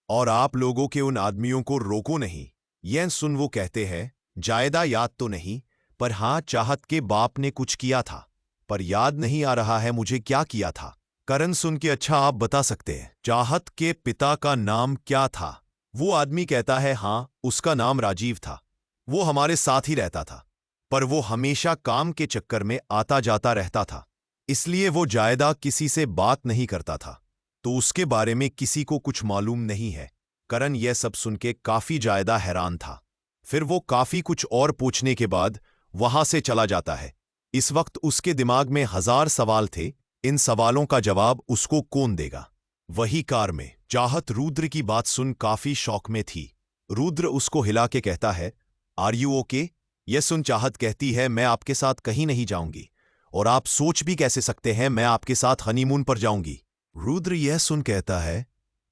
और आप लोगों के उन आदमियों को रोको नहीं। यह सुन वो कहते हैं, जायदा याद तो नहीं, पर हाँ चाहत के बाप ने कुछ किया था, पर याद नहीं आ रहा है मुझे क्या किया था। करण सुन के, अच्छा आप बता सकते हैं चाहत के पिता का नाम क्या था। वो आदमी कहता है, हाँ उसका नाम राजीव था। वो हमारे साथ ही रहता था, पर वो हमेशा काम के चक्कर में आता जाता रहता था, इसलिए वो जायदा किसी से बात नहीं करता था, तो उसके बारे में किसी को कुछ मालूम नहीं है। करण यह सब सुन के काफी ज्यादा हैरान था। फिर वो काफी कुछ और पूछने के बाद वहां से चला जाता है। इस वक्त उसके दिमाग में 1000 सवाल थे। इन सवालों का जवाब उसको कौन देगा। वही कार में चाहत रुद्र की बात सुन काफी शौक में थी। रुद्र उसको हिला के कहता है, आर यू ओके। यह सुन चाहत कहती है, मैं आपके साथ कहीं नहीं जाऊंगी, और आप सोच भी कैसे सकते हैं मैं आपके साथ हनीमून पर जाऊंगी। रुद्र यह सुन कहता है,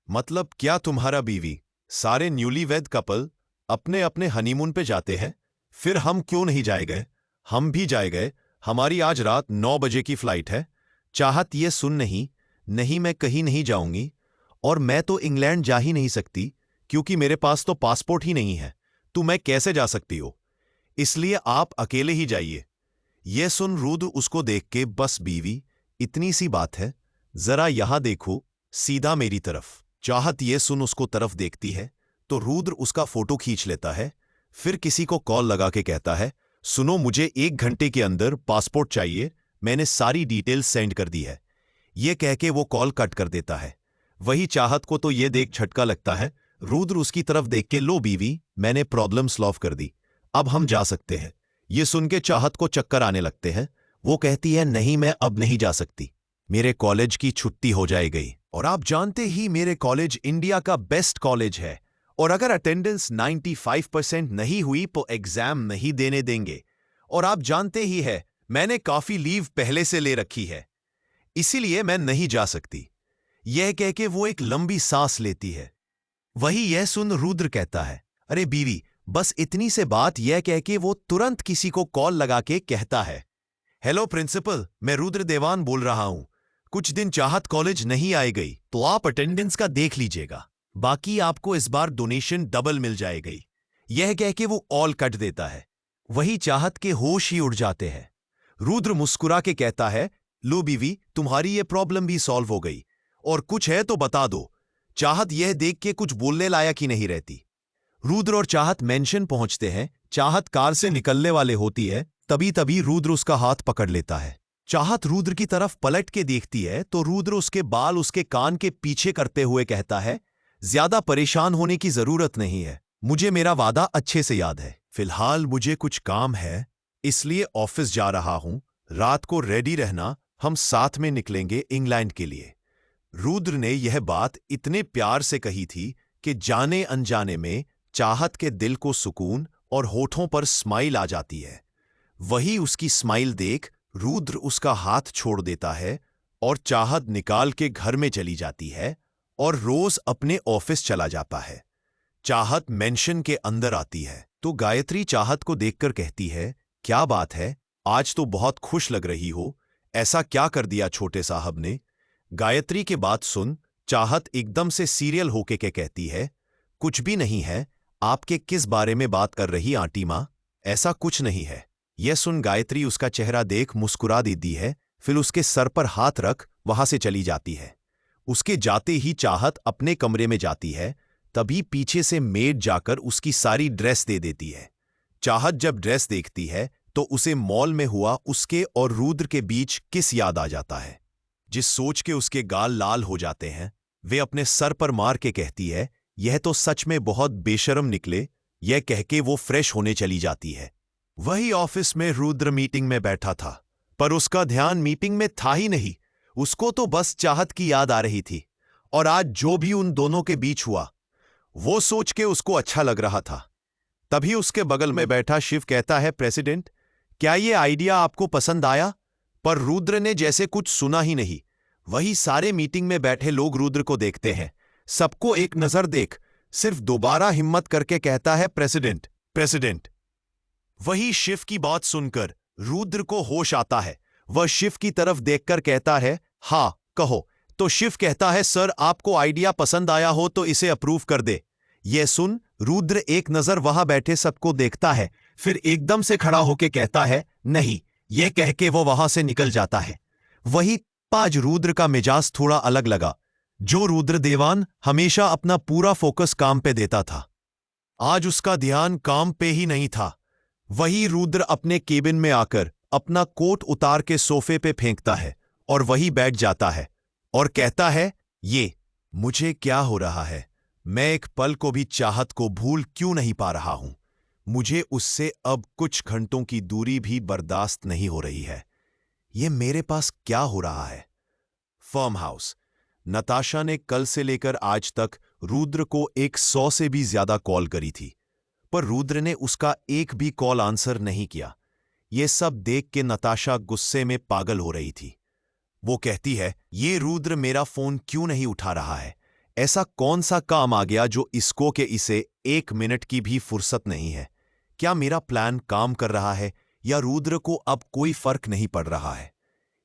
मतलब क्या तुम्हारा बीवी सारे न्यूलीवेड कपल अपने अपने हनीमून पे जाते हैं, फिर हम क्यों नहीं जाए गए। हम भी जाए गए, हमारी आज रात 9 बजे की फ्लाइट है। चाहत ये सुन, नहीं मैं कहीं नहीं जाऊंगी, और मैं तो इंग्लैंड जा ही नहीं सकती क्योंकि मेरे पास तो पासपोर्ट ही नहीं है। तो मैं कैसे जा सकती हो, इसलिए आप अकेले ही जाइए। यह सुन रुद्र उसको देख के, बस बीवी इतनी सी बात है, जरा यहां देखो सीधा मेरी तरफ। चाहत ये सुन उसको तरफ देखती है तो रुद्र उसका फोटो खींच लेता है। फिर किसी को कॉल लगा के कहता है, सुनो मुझे 1 घंटे के अंदर पासपोर्ट चाहिए, मैंने सारी डिटेल्स सेंड कर दी है। ये कह के वो कॉल कट कर देता है। वही चाहत को तो ये देख झटका लगता है। रुद्र उसकी तरफ देख के, लो बीवी मैंने प्रॉब्लम सॉल्व कर दी, अब हम जा सकते हैं। ये सुन के चाहत को चक्कर आने लगते हैं। वो कहती है, नहीं मैं अब नहीं जा सकती, मेरे कॉलेज की छुट्टी हो जाएगी, और आप जानते ही मेरे कॉलेज इंडिया का बेस्ट कॉलेज है, और अगर अटेंडेंस 95% नहीं हुई तो एग्जाम नहीं देने देंगे, और आप जानते ही है मैंने काफी लीव पहले से ले रखी है, इसीलिए मैं नहीं जा सकती। यह कह के वो एक लंबी सांस लेती है। वही यह सुन रुद्र कहता है, अरे बीवी बस इतनी से बात। यह कह के वो तुरंत किसी को कॉल लगा के कहता है, हेलो प्रिंसिपल, मैं रुद्र देवान बोल रहा हूं। कुछ दिन चाहत कॉलेज नहीं आई गई तो आप अटेंडेंस का देख लीजिएगा, बाकी आपको इस बार डोनेशन डबल मिल जाएगी। यह कह के वो ऑल कट देता है। वही चाहत के होश ही उड़ जाते हैं। रुद्र मुस्कुरा के कहता है, लो बीवी तुम्हारी ये प्रॉब्लम भी सॉल्व हो गई, और कुछ है तो बता दो। चाहत यह देख के कुछ बोलने लायक ही नहीं रहती। रुद्र और चाहत मेंशन पहुंचते हैं। चाहत कार से निकलने वाले होती है, तभी तभी रुद्र उसका हाथ पकड़ लेता है। चाहत रुद्र की तरफ पलट के देखती है तो रुद्र उसके बाल उसके कान के पीछे करते हुए कहता है, ज्यादा परेशान होने की जरूरत नहीं है, मुझे मेरा वादा अच्छे से याद है। फिलहाल मुझे कुछ काम है, इसलिए ऑफिस जा रहा हूं। रात को रेडी रहना, हम साथ में निकलेंगे इंग्लैंड के लिए। रुद्र ने यह बात इतने प्यार से कही थी कि जाने अनजाने में चाहत के दिल को सुकून और होठों पर स्माइल आ जाती है। वही उसकी स्माइल देख रुद्र उसका हाथ छोड़ देता है और चाहत निकाल के घर में चली जाती है और रोज अपने ऑफिस चला जाता है। चाहत मेंशन के अंदर आती है तो गायत्री चाहत को देखकर कहती है, क्या बात है, आज तो बहुत खुश लग रही हो, ऐसा क्या कर दिया छोटे साहब ने। गायत्री की बात सुन चाहत एकदम से सीरियल होके के कहती है, कुछ भी नहीं है, आपके किस बारे में बात कर रही आंटी माँ, ऐसा कुछ नहीं है। यह सुन गायत्री उसका चेहरा देख मुस्कुरा देती है, फिर उसके सर पर हाथ रख वहां से चली जाती है। उसके जाते ही चाहत अपने कमरे में जाती है, तभी पीछे से मेड जाकर उसकी सारी ड्रेस दे देती है। चाहत जब ड्रेस देखती है तो उसे मॉल में हुआ उसके और रुद्र के बीच किस याद आ जाता है, जिस सोच के उसके गाल लाल हो जाते हैं। वे अपने सर पर मार के कहती है, यह तो सच में बहुत बेशर्म निकले। यह कह के वो फ्रेश होने चली जाती है। वही ऑफिस में रुद्र मीटिंग में बैठा था, पर उसका ध्यान मीटिंग में था ही नहीं। उसको तो बस चाहत की याद आ रही थी और आज जो भी उन दोनों के बीच हुआ वो सोच के उसको अच्छा लग रहा था। तभी उसके बगल में बैठा शिव कहता है, प्रेसिडेंट, क्या ये आइडिया आपको पसंद आया? पर रुद्र ने जैसे कुछ सुना ही नहीं। वही सारे मीटिंग में बैठे लोग रुद्र को देखते हैं। सबको एक नजर देख सिर्फ दोबारा हिम्मत करके कहता है, प्रेसिडेंट, प्रेसिडेंट। वही शिव की बात सुनकर रुद्र को होश आता है। वह शिव की तरफ देखकर कहता है, हाँ कहो। तो शिव कहता है, सर आपको आइडिया पसंद आया हो तो इसे अप्रूव कर दे। यह सुन रुद्र एक नजर वहां बैठे सबको देखता है, फिर एकदम से खड़ा होकर कहता है, नहीं। यह कह के वो वहां से निकल जाता है। वही आज रुद्र का मिजाज थोड़ा अलग लगा। जो रुद्र देवान हमेशा अपना पूरा फोकस काम पे देता था, आज उसका ध्यान काम पे ही नहीं था। वही रुद्र अपने केबिन में आकर अपना कोट उतार के सोफे पे फेंकता है और वही बैठ जाता है और कहता है, ये मुझे क्या हो रहा है? मैं एक पल को भी चाहत को भूल क्यों नहीं पा रहा हूं? मुझे उससे अब कुछ घंटों की दूरी भी बर्दाश्त नहीं हो रही है। ये मेरे पास क्या हो रहा है? Farm house. नताशा ने कल से लेकर आज तक रुद्र को 100 से भी ज्यादा कॉल करी थी, पर रुद्र ने उसका एक भी कॉल आंसर नहीं किया। ये सब देख के नताशा गुस्से में पागल हो रही थी। वो कहती है, ये रुद्र मेरा फोन क्यों नहीं उठा रहा है? ऐसा कौन सा काम आ गया जो इसको के इसे 1 मिनट की भी फुर्सत नहीं है? क्या मेरा प्लान काम कर रहा है या रुद्र को अब कोई फर्क नहीं पड़ रहा है?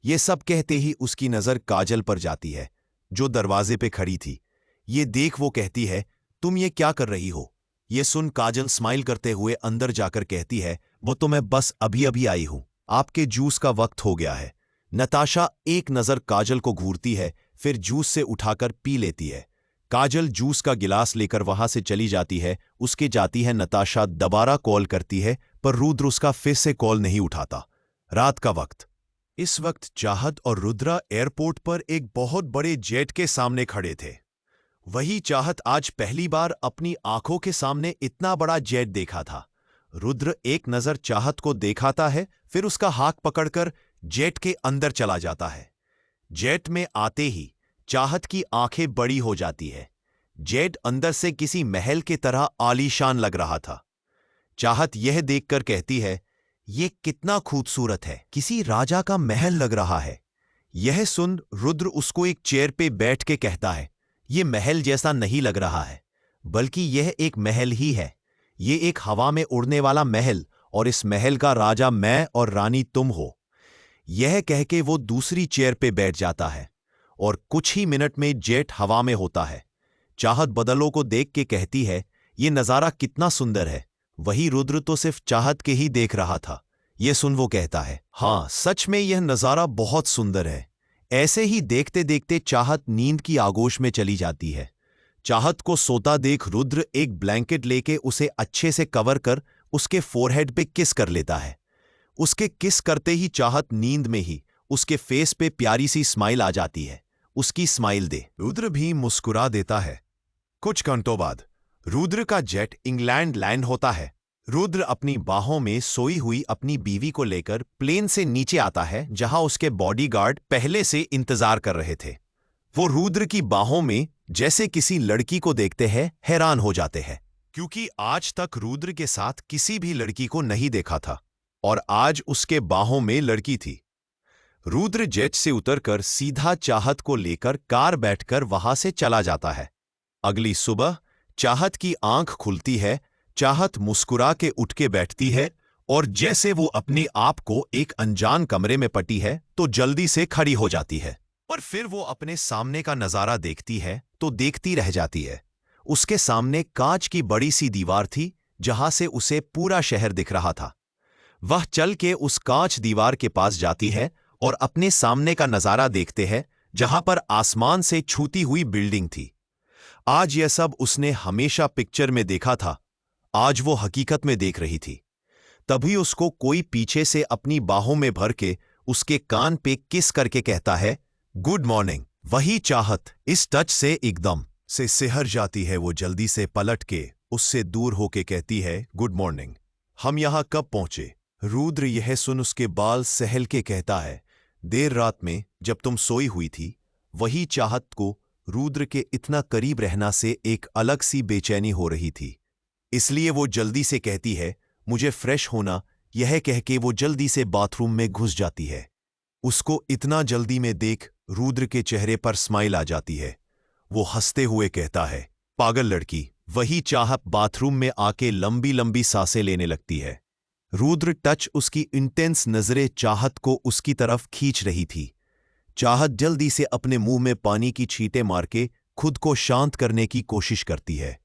ये सब कहते ही उसकी नजर काजल पर जाती है, जो दरवाजे पे खड़ी थी। ये देख वो कहती है, तुम ये क्या कर रही हो? ये सुन काजल स्माइल करते हुए अंदर जाकर कहती है, वो तो मैं बस अभी अभी आई हूं, आपके जूस का वक्त हो गया है। नताशा एक नजर काजल को घूरती है, फिर जूस से उठाकर पी लेती है। काजल जूस का गिलास लेकर वहां से चली जाती है। उसके जाती है नताशा दोबारा कॉल करती है, पर रुद्र उसका फिर से कॉल नहीं उठाता। रात का वक्त। इस वक्त चाहत और रुद्रा एयरपोर्ट पर एक बहुत बड़े जेट के सामने खड़े थे। वही चाहत आज पहली बार अपनी आंखों के सामने इतना बड़ा जेट देखा था। रुद्र एक नजर चाहत को देखाता है, फिर उसका हाथ पकड़कर जेट के अंदर चला जाता है। जेट में आते ही चाहत की आंखें बड़ी हो जाती है। जेट अंदर से किसी महल की तरह आलीशान लग रहा था। चाहत यह देखकर कहती है, यह कितना खूबसूरत है, किसी राजा का महल लग रहा है। यह सुन रुद्र उसको एक चेयर पे बैठ के कहता है, यह महल जैसा नहीं लग रहा है, बल्कि यह एक महल ही है। यह एक हवा में उड़ने वाला महल, और इस महल का राजा मैं और रानी तुम हो। यह कह के वो दूसरी चेयर पे बैठ जाता है और कुछ ही मिनट में जेट हवा में होता है। चाहत बदलों को देख के कहती है, यह नजारा कितना सुंदर है। वही रुद्र तो सिर्फ चाहत के ही देख रहा था। यह सुन वो कहता है, हाँ सच में यह नजारा बहुत सुंदर है। ऐसे ही देखते देखते चाहत नींद की आगोश में चली जाती है। चाहत को सोता देख रुद्र एक ब्लैंकेट लेके उसे अच्छे से कवर कर उसके फोरहेड पे किस कर लेता है। उसके किस करते ही चाहत नींद में ही उसके फेस पे प्यारी सी स्माइल आ जाती है। उसकी स्माइल दे रुद्र भी मुस्कुरा देता है। कुछ घंटों बाद रुद्र का जेट इंग्लैंड लैंड होता है। रुद्र अपनी बाहों में सोई हुई अपनी बीवी को लेकर प्लेन से नीचे आता है, जहां उसके बॉडीगार्ड पहले से इंतजार कर रहे थे। वो रुद्र की बाहों में जैसे किसी लड़की को देखते हैं हैरान हो जाते हैं, क्योंकि आज तक रुद्र के साथ किसी भी लड़की को नहीं देखा था और आज उसके बाहों में लड़की थी। रुद्र जेट से उतरकर सीधा चाहत को लेकर कार बैठकर वहां से चला जाता है। अगली सुबह चाहत की आंख खुलती है। चाहत मुस्कुरा के उठ के बैठती है और जैसे वो अपने आप को एक अनजान कमरे में पटी है तो जल्दी से खड़ी हो जाती है। और फिर वो अपने सामने का नजारा देखती है तो देखती रह जाती है। उसके सामने कांच की बड़ी सी दीवार थी, जहां से उसे पूरा शहर दिख रहा था। वह चल के उस कांच दीवार के पास जाती है और अपने सामने का नजारा देखते हैं, जहां पर आसमान से छूती हुई बिल्डिंग थी। आज यह सब उसने हमेशा पिक्चर में देखा था, आज वो हकीकत में देख रही थी। तभी उसको कोई पीछे से अपनी बाहों में भर के उसके कान पे किस करके कहता है, गुड मॉर्निंग। वही चाहत इस टच से एकदम से सिहर जाती है। वो जल्दी से पलट के उससे दूर होके कहती है, गुड मॉर्निंग, हम यहां कब पहुंचे? रुद्र यह सुन उसके बाल सहल के कहता है, देर रात में जब तुम सोई हुई थी। वही चाहत को रुद्र के इतना करीब रहना से एक अलग सी बेचैनी हो रही थी, इसलिए वो जल्दी से कहती है, मुझे फ्रेश होना। यह कह के वो जल्दी से बाथरूम में घुस जाती है। उसको इतना जल्दी में देख रुद्र के चेहरे पर स्माइल आ जाती है। वो हंसते हुए कहता है, पागल लड़की। वही चाहत बाथरूम में आके लंबी लंबी सांसें लेने लगती है। रुद्र टच उसकी इंटेंस नजरें चाहत को उसकी तरफ खींच रही थी। चाहत जल्दी से अपने मुंह में पानी की छींटे मार के खुद को शांत करने की कोशिश करती है।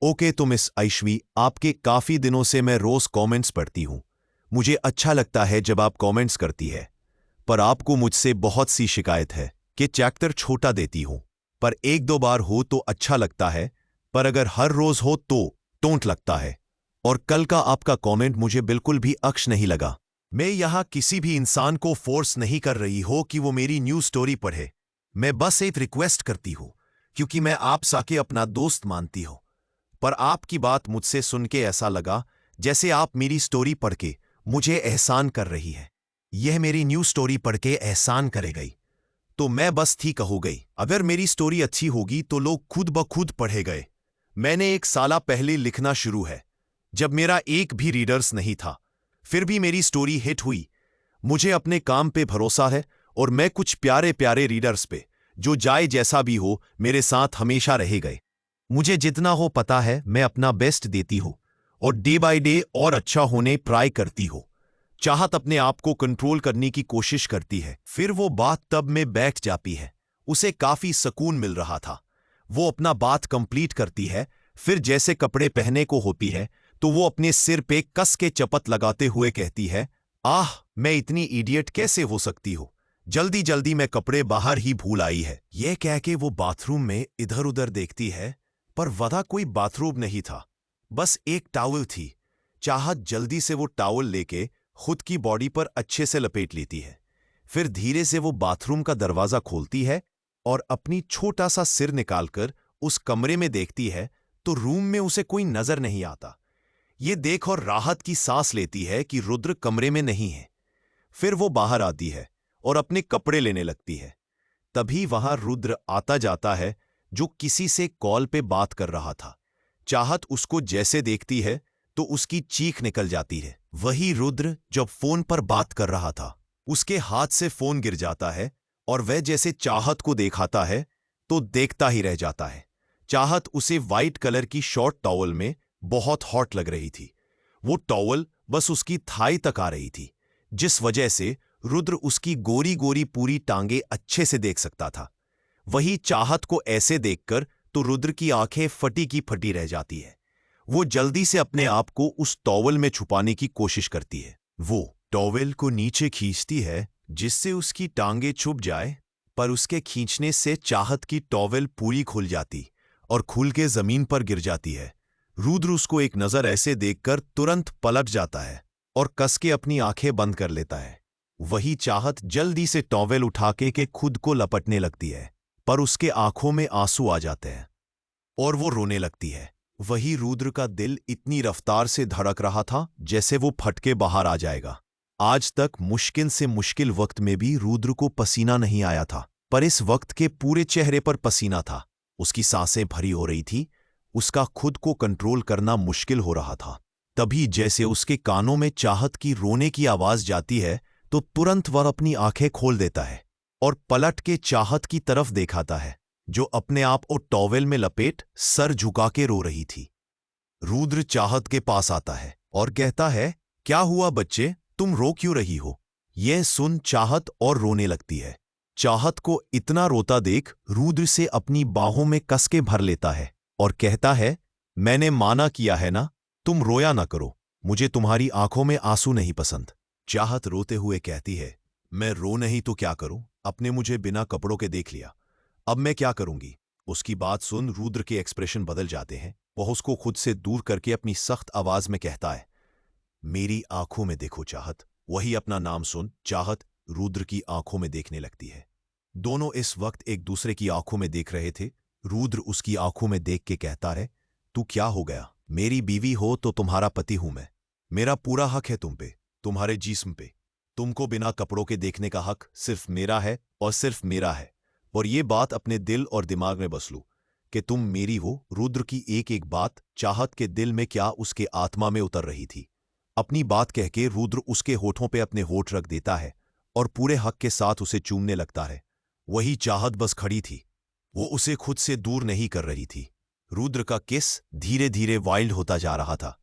ओके तो मिस आइशवी, आपके काफी दिनों से मैं रोज कमेंट्स पढ़ती हूं। मुझे अच्छा लगता है जब आप कमेंट्स करती है, पर आपको मुझसे बहुत सी शिकायत है कि चैप्टर छोटा देती हूं। पर एक दो बार हो तो अच्छा लगता है, पर अगर हर रोज हो तो टोंट लगता है। और कल का आपका कमेंट मुझे बिल्कुल भी अक्ष नहीं लगा। मैं यहां किसी भी इंसान को फोर्स नहीं कर रही हो कि वो मेरी न्यू स्टोरी पढ़े। मैं बस एक रिक्वेस्ट करती हूं, क्योंकि मैं आप साके अपना दोस्त मानती हूं। पर आपकी बात मुझसे सुन के ऐसा लगा जैसे आप मेरी स्टोरी पढ़ के मुझे एहसान कर रही है। यह मेरी न्यू स्टोरी पढ़ के एहसान करे गई तो मैं बस ठीक हो गई। अगर मेरी स्टोरी अच्छी होगी तो लोग खुद ब खुद पढ़े गए। मैंने 1 साल पहले लिखना शुरू है, जब मेरा एक भी रीडर्स नहीं था, फिर भी मेरी स्टोरी हिट हुई। मुझे अपने काम पे भरोसा है और मैं कुछ प्यारे प्यारे रीडर्स पे, जो जाए जैसा भी हो, मेरे साथ हमेशा रहे गए। मुझे जितना हो पता है मैं अपना बेस्ट देती हूँ और डे बाय डे और अच्छा होने ट्राई करती हूँ। चाहत अपने आप को कंट्रोल करने की कोशिश करती है। फिर वो बात तब में बैठ जाती है। उसे काफी सुकून मिल रहा था। वो अपना बात कंप्लीट करती है, फिर जैसे कपड़े पहने को होती है तो वो अपने सिर पे कस के चपत लगाते हुए कहती है, आह, मैं इतनी इडियट कैसे हो सकती हूँ। जल्दी जल्दी मैं कपड़े बाहर ही भूल आई है। यह कह के वो बाथरूम में इधर उधर देखती है, पर वहां कोई बाथरूम नहीं था, बस एक टॉवल थी। चाहत जल्दी से वो टॉवल लेके खुद की बॉडी पर अच्छे से लपेट लेती है। फिर धीरे से वो बाथरूम का दरवाजा खोलती है और अपनी छोटा सा सिर निकालकर उस कमरे में देखती है तो रूम में उसे कोई नजर नहीं आता। ये देख और राहत की सांस लेती है कि रुद्र कमरे में नहीं है। फिर वो बाहर आती है और अपने कपड़े लेने लगती है। तभी वहां रुद्र आता जाता है, जो किसी से कॉल पे बात कर रहा था। चाहत उसको जैसे देखती है तो उसकी चीख निकल जाती है। वही रुद्र जब फोन पर बात कर रहा था, उसके हाथ से फोन गिर जाता है और वह जैसे चाहत को देखाता है तो देखता ही रह जाता है। चाहत उसे वाइट कलर की शॉर्ट टॉवल में बहुत हॉट लग रही थी। वो टॉवल बस उसकी थाई तक आ रही थी, जिस वजह से रुद्र उसकी गोरी गोरी पूरी टांगे अच्छे से देख सकता था। वही चाहत को ऐसे देखकर तो रुद्र की आंखें फटी की फटी रह जाती है। वो जल्दी से अपने आप को उस टॉवल में छुपाने की कोशिश करती है। वो टॉवल को नीचे खींचती है जिससे उसकी टांगे छुप जाए, पर उसके खींचने से चाहत की टॉवल पूरी खुल जाती और खुल के जमीन पर गिर जाती है। रुद्र उसको एक नजर ऐसे देखकर तुरंत पलट जाता है और कस के अपनी आंखें बंद कर लेता है। वही चाहत जल्दी से टॉवेल उठा के खुद को लपटने लगती है, पर उसके आंखों में आंसू आ जाते हैं और वो रोने लगती है। वही रुद्र का दिल इतनी रफ्तार से धड़क रहा था जैसे वो फट के बाहर आ जाएगा। आज तक मुश्किल से मुश्किल वक्त में भी रुद्र को पसीना नहीं आया था, पर इस वक्त के पूरे चेहरे पर पसीना था। उसकी सांसें भरी हो रही थी, उसका खुद को कंट्रोल करना मुश्किल हो रहा था। तभी जैसे उसके कानों में चाहत की रोने की आवाज जाती है तो तुरंत वह अपनी आंखें खोल देता है और पलट के चाहत की तरफ देखाता है, जो अपने आप को टॉवेल में लपेट सर झुका के रो रही थी। रुद्र चाहत के पास आता है और कहता है, क्या हुआ बच्चे, तुम रो क्यों रही हो? यह सुन चाहत और रोने लगती है। चाहत को इतना रोता देख रुद्र से अपनी बाहों में कस के भर लेता है और कहता है, मैंने माना किया है ना, तुम रोया ना करो, मुझे तुम्हारी आंखों में आंसू नहीं पसंद। चाहत रोते हुए कहती है, मैं रो नहीं तो क्या करूं, आपने मुझे बिना कपड़ों के देख लिया, अब मैं क्या करूंगी? उसकी बात सुन रुद्र के एक्सप्रेशन बदल जाते हैं। वह उसको खुद से दूर करके अपनी सख्त आवाज में कहता है, मेरी आंखों में देखो चाहत। वही अपना नाम सुन चाहत रुद्र की आंखों में देखने लगती है। दोनों इस वक्त एक दूसरे की आंखों में देख रहे थे। रुद्र उसकी आंखों में देख के कहता है, तू क्या हो गया? मेरी बीवी हो तो तुम्हारा पति हूं मैं। मेरा पूरा हक है तुम पे, तुम्हारे जिस्म पे। तुमको बिना कपड़ों के देखने का हक सिर्फ मेरा है और सिर्फ मेरा है। और ये बात अपने दिल और दिमाग में बस लूं कि तुम मेरी हो। रुद्र की एक एक बात चाहत के दिल में क्या उसके आत्मा में उतर रही थी। अपनी बात कह के रुद्र उसके होठों पे अपने होठ रख देता है और पूरे हक के साथ उसे चूमने लगता है। वही चाहत बस खड़ी थी, वो उसे खुद से दूर नहीं कर रही थी। रुद्र का किस धीरे धीरे वाइल्ड होता जा रहा था।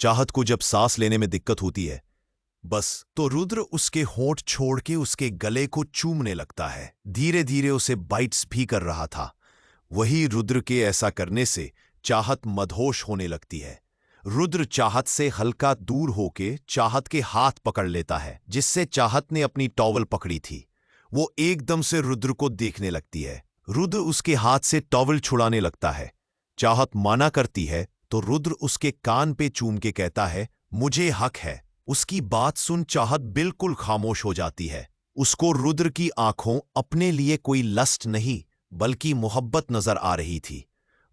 चाहत को जब सांस लेने में दिक्कत होती है बस तो रुद्र उसके होंठ छोड़ के उसके गले को चूमने लगता है। धीरे धीरे उसे बाइट्स भी कर रहा था। वही रुद्र के ऐसा करने से चाहत मदहोश होने लगती है। रुद्र चाहत से हल्का दूर होके चाहत के हाथ पकड़ लेता है, जिससे चाहत ने अपनी टॉवल पकड़ी थी। वो एकदम से रुद्र को देखने लगती है। रुद्र उसके हाथ से टॉवल छुड़ाने लगता है। चाहत माना करती है तो रुद्र उसके कान पे चूम के कहता है, मुझे हक है। उसकी बात सुन चाहत बिल्कुल खामोश हो जाती है। उसको रुद्र की आंखों अपने लिए कोई लस्ट नहीं बल्कि मोहब्बत नजर आ रही थी।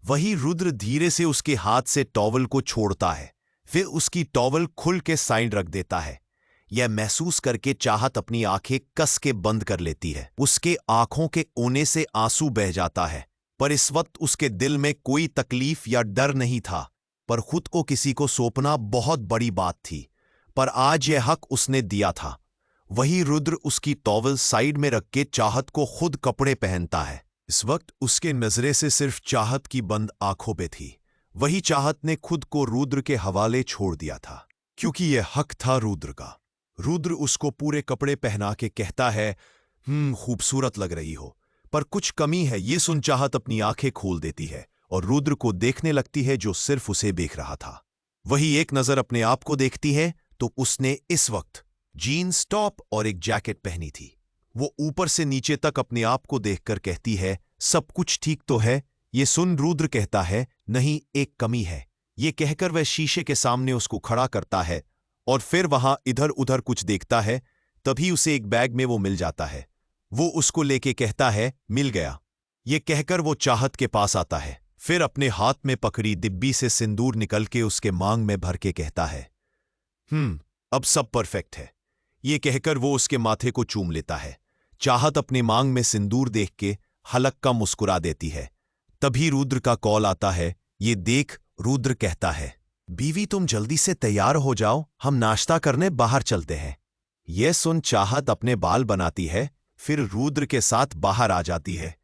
वही रुद्र धीरे से उसके हाथ से टॉवल को छोड़ता है, फिर उसकी टॉवल खुल के साइड रख देता है। यह महसूस करके चाहत अपनी आंखें कस के बंद कर लेती है। उसके आंखों के कोने से आंसू बह जाता है, पर इस वक्त उसके दिल में कोई तकलीफ या डर नहीं था। पर खुद को किसी को सौंपना बहुत बड़ी बात थी, पर आज यह हक उसने दिया था। वही रुद्र उसकी टॉवल साइड में रख के चाहत को खुद कपड़े पहनता है। इस वक्त उसके नजरे से सिर्फ चाहत की बंद आंखों पे थी। वही चाहत ने खुद को रुद्र के हवाले छोड़ दिया था, क्योंकि यह हक था रुद्र का। रुद्र उसको पूरे कपड़े पहना के कहता है, खूबसूरत लग रही हो, पर कुछ कमी है। ये सुन चाहत अपनी आंखें खोल देती है और रुद्र को देखने लगती है, जो सिर्फ उसे देख रहा था। वही एक नजर अपने आप को देखती है तो उसने इस वक्त जीन्स टॉप और एक जैकेट पहनी थी। वो ऊपर से नीचे तक अपने आप को देखकर कहती है, सब कुछ ठीक तो है? ये सुन रुद्र कहता है, नहीं, एक कमी है। ये कहकर वह शीशे के सामने उसको खड़ा करता है और फिर वहां इधर उधर कुछ देखता है। तभी उसे एक बैग में वो मिल जाता है। वो उसको लेके कहता है, मिल गया। ये कहकर वो चाहत के पास आता है, फिर अपने हाथ में पकड़ी डिब्बी से सिंदूर निकल के उसके मांग में भर के कहता है, अब सब परफेक्ट है। ये कहकर वो उसके माथे को चूम लेता है। चाहत अपने मांग में सिंदूर देख के हलक्का मुस्कुरा देती है। तभी रुद्र का कॉल आता है। ये देख रुद्र कहता है, बीवी तुम जल्दी से तैयार हो जाओ, हम नाश्ता करने बाहर चलते हैं। यह सुन चाहत अपने बाल बनाती है, फिर रुद्र के साथ बाहर आ जाती है।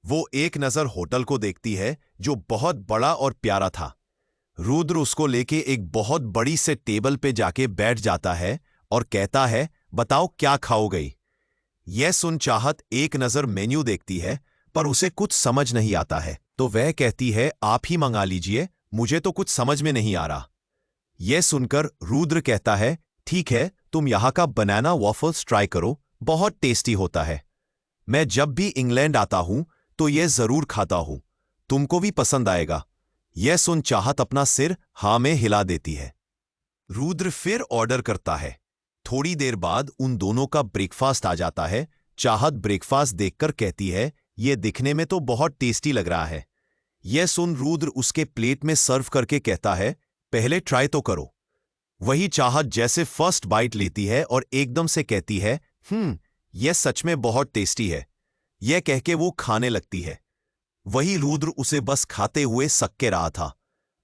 वो एक नजर होटल को देखती है, जो बहुत बड़ा और प्यारा था। रुद्र उसको लेके एक बहुत बड़ी से टेबल पे जाके बैठ जाता है और कहता है, बताओ क्या खाओगी? यह सुन चाहत एक नजर मेन्यू देखती है, पर उसे कुछ समझ नहीं आता है, तो वह कहती है, आप ही मंगा लीजिए, मुझे तो कुछ समझ में नहीं आ रहा। यह सुनकर रुद्र कहता है, ठीक है, तुम यहाँ का बनाना वॉफल्स ट्राई करो, बहुत टेस्टी होता है। मैं जब भी इंग्लैंड आता हूं तो यह जरूर खाता हूं। तुमको भी पसंद आएगा। यह सुन चाहत अपना सिर हाँ में हिला देती है। रुद्र फिर ऑर्डर करता है। थोड़ी देर बाद उन दोनों का ब्रेकफास्ट आ जाता है। चाहत ब्रेकफास्ट देखकर कहती है, यह दिखने में तो बहुत टेस्टी लग रहा है। यह सुन रुद्र उसके प्लेट में सर्व करके कहता है, पहले ट्राई तो करो। वही चाहत जैसे फर्स्ट बाइट लेती है और एकदम से कहती है, यह सच में बहुत टेस्टी है। यह कह के वो खाने लगती है। वही रुद्र उसे बस खाते हुए सक्के रहा था।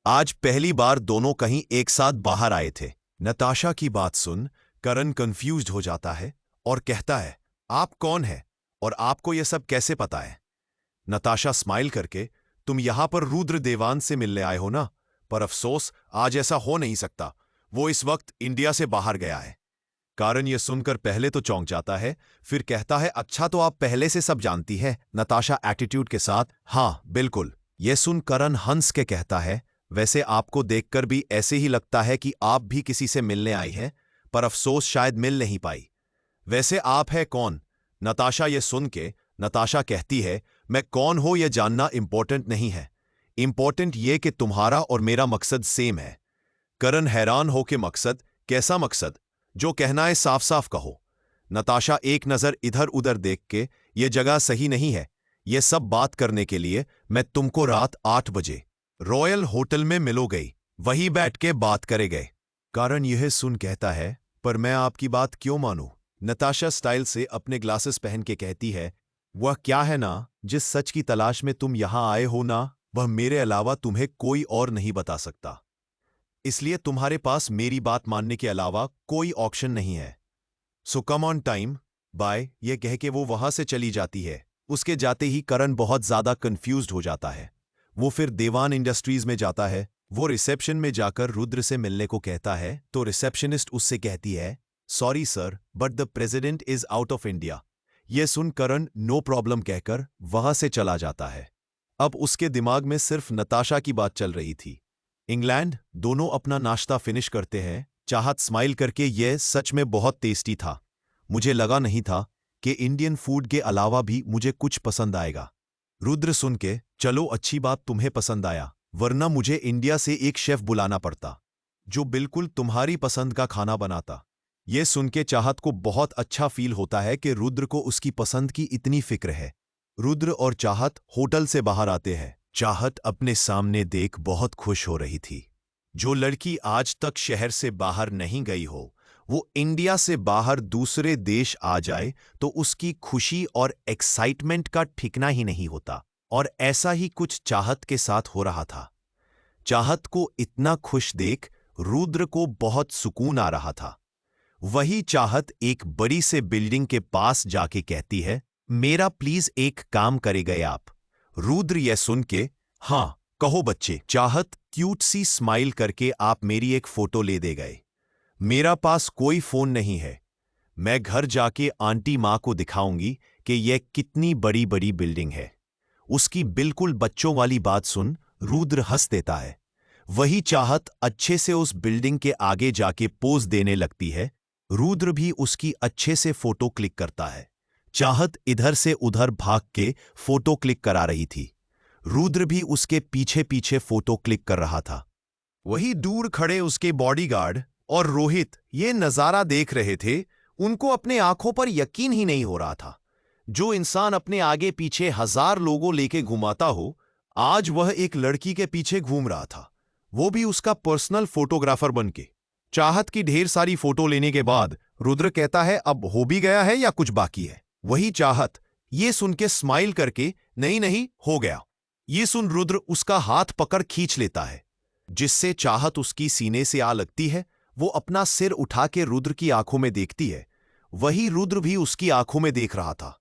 आज पहली बार दोनों कहीं एक साथ बाहर आए थे। नताशा की बात सुन करण कंफ्यूज्ड हो जाता है और कहता है, आप कौन है और आपको यह सब कैसे पता है? नताशा स्माइल करके, तुम यहां पर रुद्र देवान से मिलने आए हो ना, पर अफसोस आज ऐसा हो नहीं सकता। वो इस वक्त इंडिया से बाहर गया है। कारण यह सुनकर पहले तो चौंक जाता है, फिर कहता है, अच्छा तो आप पहले से सब जानती है? नताशा एटीट्यूड के साथ, हाँ बिल्कुल। यह सुन करण हंस के कहता है, वैसे आपको देखकर भी ऐसे ही लगता है कि आप भी किसी से मिलने आई हैं, पर अफसोस शायद मिल नहीं पाई। वैसे आप है कौन? नताशा ये सुन के नताशा कहती है, मैं कौन हो यह जानना इंपॉर्टेंट नहीं है, इंपॉर्टेंट यह कि तुम्हारा और मेरा मकसद सेम है। करण हैरान हो के, मकसद? कैसा मकसद? जो कहना है साफ साफ कहो। नताशा एक नजर इधर उधर देख के, यह जगह सही नहीं है यह सब बात करने के लिए। मैं तुमको रात 8 बजे रॉयल होटल में मिलो गई, वही बैठ के बात करे गए। कारण यह सुन कहता है, पर मैं आपकी बात क्यों मानूं? नताशा स्टाइल से अपने ग्लासेस पहन के कहती है, वह क्या है ना, जिस सच की तलाश में तुम यहां आए हो ना, वह मेरे अलावा तुम्हें कोई और नहीं बता सकता। इसलिए तुम्हारे पास मेरी बात मानने के अलावा कोई ऑप्शन नहीं है। सो कम ऑन टाइम, बाय। ये कह के वो वहां से चली जाती है। उसके जाते ही करण बहुत ज्यादा कंफ्यूज्ड हो जाता है। वो फिर देवान इंडस्ट्रीज में जाता है। वो रिसेप्शन में जाकर रुद्र से मिलने को कहता है तो रिसेप्शनिस्ट उससे कहती है, sorry sir but the president is out of India. यह सुन करण नो प्रॉब्लम कहकर वहां से चला जाता है। अब उसके दिमाग में सिर्फ नताशा की बात चल रही थी। इंग्लैंड। दोनों अपना नाश्ता फिनिश करते हैं। चाहत स्माइल करके, यह सच में बहुत टेस्टी था। मुझे लगा नहीं था कि इंडियन फूड के अलावा भी मुझे कुछ पसंद आएगा। रुद्र सुन के, चलो अच्छी बात तुम्हें पसंद आया, वरना मुझे इंडिया से एक शेफ बुलाना पड़ता जो बिल्कुल तुम्हारी पसंद का खाना बनाता। यह सुन के चाहत को बहुत अच्छा फील होता है कि रुद्र को उसकी पसंद की इतनी फिक्र है। रुद्र और चाहत होटल से बाहर आते हैं। चाहत अपने सामने देख बहुत खुश हो रही थी। जो लड़की आज तक शहर से बाहर नहीं गई हो, वो इंडिया से बाहर दूसरे देश आ जाए तो उसकी खुशी और एक्साइटमेंट का ठिकाना ही नहीं होता। और ऐसा ही कुछ चाहत के साथ हो रहा था। चाहत को इतना खुश देख रुद्र को बहुत सुकून आ रहा था। वही चाहत एक बड़ी से बिल्डिंग के पास जाके कहती है, मेरा प्लीज एक काम करेंगे आप? रुद्र यह सुन के, हाँ कहो बच्चे। चाहत क्यूट सी स्माइल करके, आप मेरी एक फोटो ले दे गए। मेरा पास कोई फोन नहीं है। मैं घर जाके आंटी माँ को दिखाऊंगी कि यह कितनी बड़ी बड़ी बिल्डिंग है। उसकी बिल्कुल बच्चों वाली बात सुन रुद्र हंस देता है। वही चाहत अच्छे से उस बिल्डिंग के आगे जाके पोज देने लगती है। रुद्र भी उसकी अच्छे से फोटो क्लिक करता है। चाहत इधर से उधर भाग के फोटो क्लिक करा रही थी। रुद्र भी उसके पीछे पीछे फोटो क्लिक कर रहा था। वही दूर खड़े उसके बॉडीगार्ड और रोहित ये नजारा देख रहे थे। उनको अपने आंखों पर यकीन ही नहीं हो रहा था। जो इंसान अपने आगे पीछे 1000 लोगों लेके घुमाता हो, आज वह एक लड़की के पीछे घूम रहा था, वो भी उसका पर्सनल फोटोग्राफर बनके। चाहत की ढेर सारी फोटो लेने के बाद रुद्र कहता है, अब हो भी गया है या कुछ बाकी है? वही चाहत ये सुन के स्माइल करके, नहीं नहीं हो गया। ये सुन रुद्र उसका हाथ पकड़ खींच लेता है, जिससे चाहत उसकी सीने से आ लगती है। वो अपना सिर उठा के रुद्र की आंखों में देखती है। वही रुद्र भी उसकी आंखों में देख रहा था।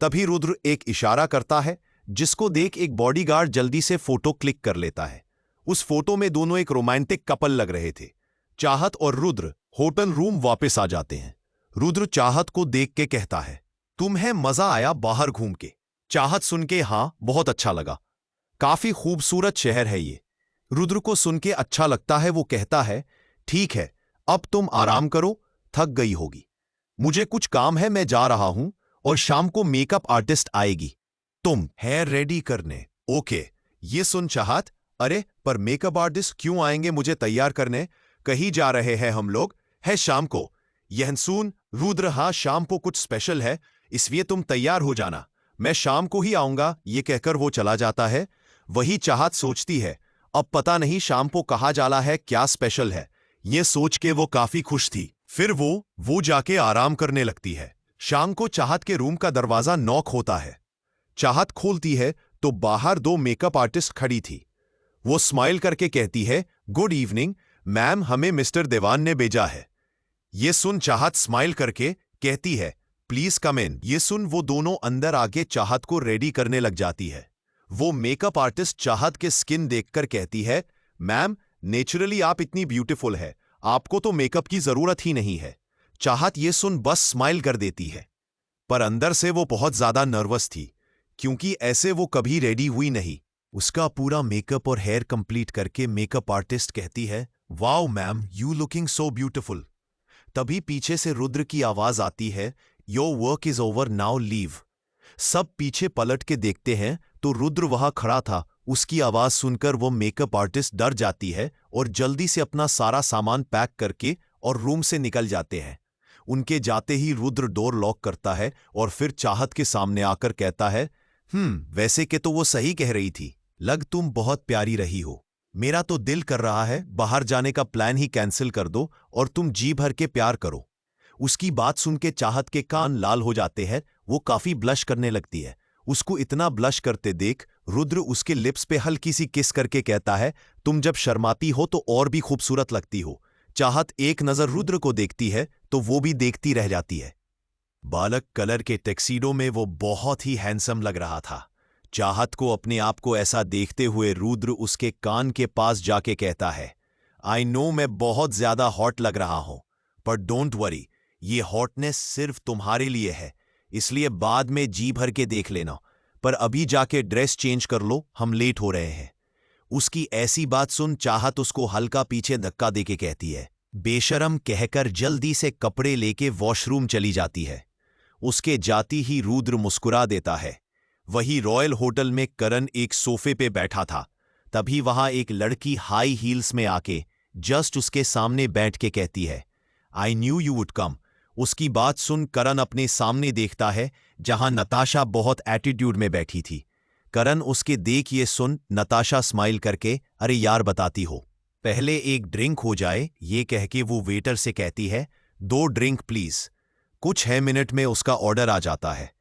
तभी रुद्र एक इशारा करता है, जिसको देख एक बॉडीगार्ड जल्दी से फोटो क्लिक कर लेता है। उस फोटो में दोनों एक रोमांटिक कपल लग रहे थे। चाहत और रुद्र होटल रूम वापस आ जाते हैं। रुद्र चाहत को देख के कहता है, तुम्हें मजा आया बाहर घूम के? चाहत सुन के, हाँ बहुत अच्छा लगा, काफी खूबसूरत शहर है ये। रुद्र को सुन के अच्छा लगता है। वो कहता है, ठीक है अब तुम आराम करो, थक गई होगी, मुझे कुछ काम है, मैं जा रहा हूं और शाम को मेकअप आर्टिस्ट आएगी, तुम हेयर रेडी करने। ओके। ये सुन चाहत, अरे पर मेकअप आर्टिस्ट क्यों आएंगे मुझे तैयार करने? कहीं जा रहे हैं हम लोग? है शाम को। यह सुन रुद्र, हाँ शाम को कुछ स्पेशल है, इसलिए तुम तैयार हो जाना। मैं शाम को ही आऊंगा, ये कहकर वो चला जाता है। वही चाहत सोचती है, अब पता नहीं शाम को कहाँ जाला है, क्या स्पेशल है। ये सोच के वो काफी खुश थी। फिर वो जाके आराम करने लगती है। शाम को चाहत के रूम का दरवाजा नॉक होता है। चाहत खोलती है तो बाहर दो मेकअप आर्टिस्ट खड़ी थी। वो स्माइल करके कहती है, गुड इवनिंग मैम, हमें मिस्टर देवान ने भेजा है। ये सुन चाहत स्माइल करके कहती है, प्लीज कम इन। ये सुन वो दोनों अंदर आके चाहत को रेडी करने लग जाती है। वो मेकअप आर्टिस्ट चाहत के स्किन देखकर कहती है, मैम नेचुरली आप इतनी ब्यूटीफुल है, आपको तो मेकअप की जरूरत ही नहीं है। चाहत ये सुन बस स्माइल कर देती है, पर अंदर से वो बहुत ज्यादा नर्वस थी, क्योंकि ऐसे वो कभी रेडी हुई नहीं। उसका पूरा मेकअप और हेयर कंप्लीट करके मेकअप आर्टिस्ट कहती है, wow ma'am, you looking so beautiful. तभी पीछे से रुद्र की आवाज आती है, your work is over now, leave. सब पीछे पलट के देखते हैं तो रुद्र वहां खड़ा था। उसकी आवाज सुनकर वो मेकअप आर्टिस्ट डर जाती है और जल्दी से अपना सारा सामान पैक करके और रूम से निकल जाते हैं। उनके जाते ही रुद्र डोर लॉक करता है और फिर चाहत के सामने आकर कहता है, वैसे के तो वो सही कह रही थी, लग तुम बहुत प्यारी रही हो। मेरा तो दिल कर रहा है बाहर जाने का प्लान ही कैंसिल कर दो और तुम जी भर के प्यार करो। उसकी बात सुन के चाहत के कान लाल हो जाते हैं। वो काफी ब्लश करने लगती है। उसको इतना ब्लश करते देख रुद्र उसके लिप्स पे हल्की सी किस करके कहता है, तुम जब शर्माती हो तो और भी खूबसूरत लगती हो। चाहत एक नजर रुद्र को देखती है तो वो भी देखती रह जाती है। बालक कलर के टैक्सीडो में वो बहुत ही हैंडसम लग रहा था। चाहत को अपने आप को ऐसा देखते हुए रुद्र उसके कान के पास जाके कहता है, आई नो मैं बहुत ज्यादा हॉट लग रहा हूं, पर डोंट वरी, ये हॉटनेस सिर्फ तुम्हारे लिए है, इसलिए बाद में जी भर के देख लेना, पर अभी जाके ड्रेस चेंज कर लो, हम लेट हो रहे हैं। उसकी ऐसी बात सुन चाहत उसको हल्का पीछे धक्का देके कहती है, बेशरम कहकर जल्दी से कपड़े लेके वॉशरूम चली जाती है। उसके जाती ही रुद्र मुस्कुरा देता है। वही रॉयल होटल में करण एक सोफे पे बैठा था। तभी वहां एक लड़की हाई हील्स में आके जस्ट उसके सामने बैठ के कहती है, I knew you would come. उसकी बात सुन करण अपने सामने देखता है, जहां नताशा बहुत एटीट्यूड में बैठी थी। करण उसके देख ये सुन नताशा स्माइल करके, अरे यार बताती हो, पहले एक ड्रिंक हो जाए, ये कह के वो वेटर से कहती है, 2 ड्रिंक प्लीज। कुछ 6 मिनट में उसका ऑर्डर आ जाता है।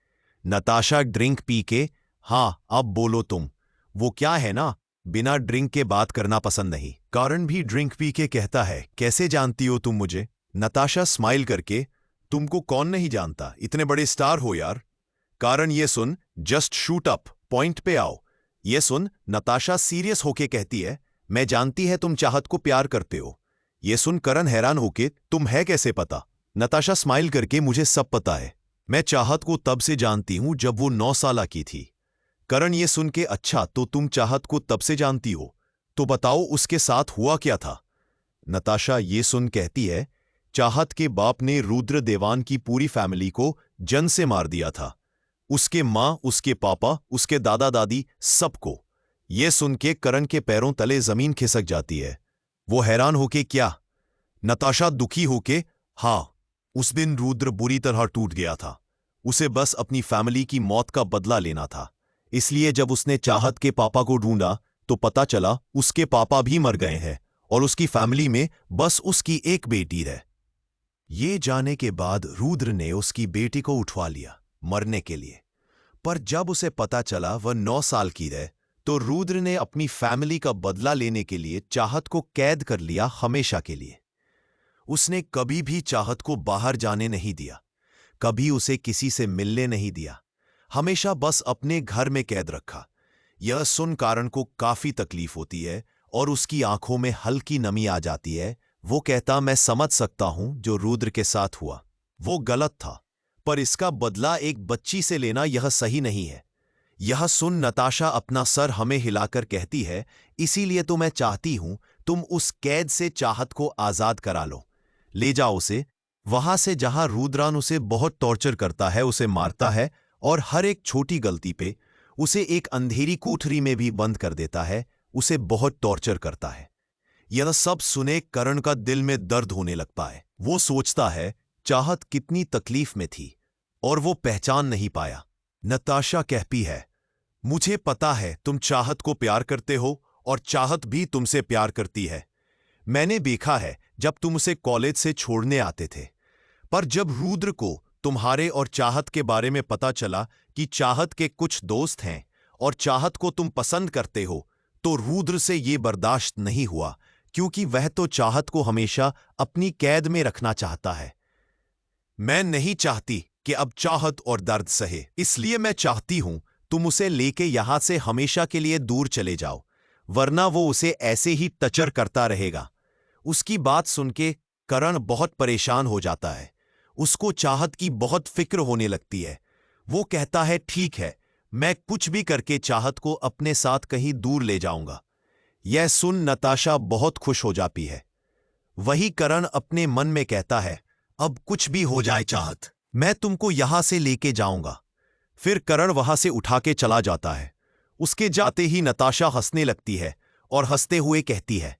नताशा ड्रिंक पी के, हाँ अब बोलो तुम, वो क्या है ना, बिना ड्रिंक के बात करना पसंद नहीं। करण भी ड्रिंक पी के कहता है, कैसे जानती हो तुम मुझे? नताशा स्माइल करके, तुमको कौन नहीं जानता, इतने बड़े स्टार हो यार। कारण ये सुन, जस्ट शूट अप, पॉइंट पे आओ। ये सुन नताशा सीरियस होके कहती है, मैं जानती है तुम चाहत को प्यार करते हो। ये सुन करण हैरान होके, तुम है कैसे पता? नताशा स्माइल करके, मुझे सब पता है, मैं चाहत को तब से जानती हूं जब वो 9 साल की थी। करण ये सुन के, अच्छा तो तुम चाहत को तब से जानती हो, तो बताओ उसके साथ हुआ क्या था? नताशा ये सुन कहती है, चाहत के बाप ने रुद्र देवान की पूरी फैमिली को जन से मार दिया था। उसके मां, उसके पापा, उसके दादा दादी, सबको। ये सुन के करण के पैरों तले जमीन खिसक जाती है। वो हैरान होके, क्या? नताशा दुखी होके, हां, उस दिन रुद्र बुरी तरह टूट गया था। उसे बस अपनी फैमिली की मौत का बदला लेना था। इसलिए जब उसने चाहत के पापा को ढूंढा तो पता चला उसके पापा भी मर गए हैं और उसकी फैमिली में बस उसकी एक बेटी है। ये जाने के बाद रुद्र ने उसकी बेटी को उठवा लिया मरने के लिए, पर जब उसे पता चला वह 9 साल की है, तो रुद्र ने अपनी फैमिली का बदला लेने के लिए चाहत को कैद कर लिया हमेशा के लिए। उसने कभी भी चाहत को बाहर जाने नहीं दिया, कभी उसे किसी से मिलने नहीं दिया, हमेशा बस अपने घर में कैद रखा। यह सुन कारण को काफी तकलीफ होती है और उसकी आंखों में हल्की नमी आ जाती है। वो कहता, मैं समझ सकता हूं जो रुद्र के साथ हुआ, वो गलत था, पर इसका बदला एक बच्ची से लेना यह सही नहीं है। यह सुन नताशा अपना सर हमें हिलाकर कहती है, इसीलिए तो मैं चाहती हूं तुम उस कैद से चाहत को आजाद करा लो, ले जाओ उसे वहां से जहां रुद्रान उसे बहुत टॉर्चर करता है, उसे मारता है और हर एक छोटी गलती पे उसे एक अंधेरी कोठरी में भी बंद कर देता है, उसे बहुत टॉर्चर करता है। यह सब सुने करण का दिल में दर्द होने लगता है। वो सोचता है चाहत कितनी तकलीफ में थी और वो पहचान नहीं पाया। नताशा कहती है, मुझे पता है तुम चाहत को प्यार करते हो और चाहत भी तुमसे प्यार करती है। मैंने देखा है जब तुम उसे कॉलेज से छोड़ने आते थे, पर जब रुद्र को तुम्हारे और चाहत के बारे में पता चला कि चाहत के कुछ दोस्त हैं और चाहत को तुम पसंद करते हो, तो रुद्र से ये बर्दाश्त नहीं हुआ, क्योंकि वह तो चाहत को हमेशा अपनी कैद में रखना चाहता है। मैं नहीं चाहती कि अब चाहत और दर्द सहे, इसलिए मैं चाहती हूं तुम उसे लेके यहां से हमेशा के लिए दूर चले जाओ, वरना वो उसे ऐसे ही टचर करता रहेगा। उसकी बात सुन के करण बहुत परेशान हो जाता है। उसको चाहत की बहुत फिक्र होने लगती है। वो कहता है, ठीक है, मैं कुछ भी करके चाहत को अपने साथ कहीं दूर ले जाऊंगा। यह सुन नताशा बहुत खुश हो जाती है। वही करण अपने मन में कहता है, अब कुछ भी हो जाए चाहत, मैं तुमको यहां से लेके जाऊंगा। फिर करण वहां से उठा के चला जाता है। उसके जाते ही नताशा हंसने लगती है और हंसते हुए कहती है,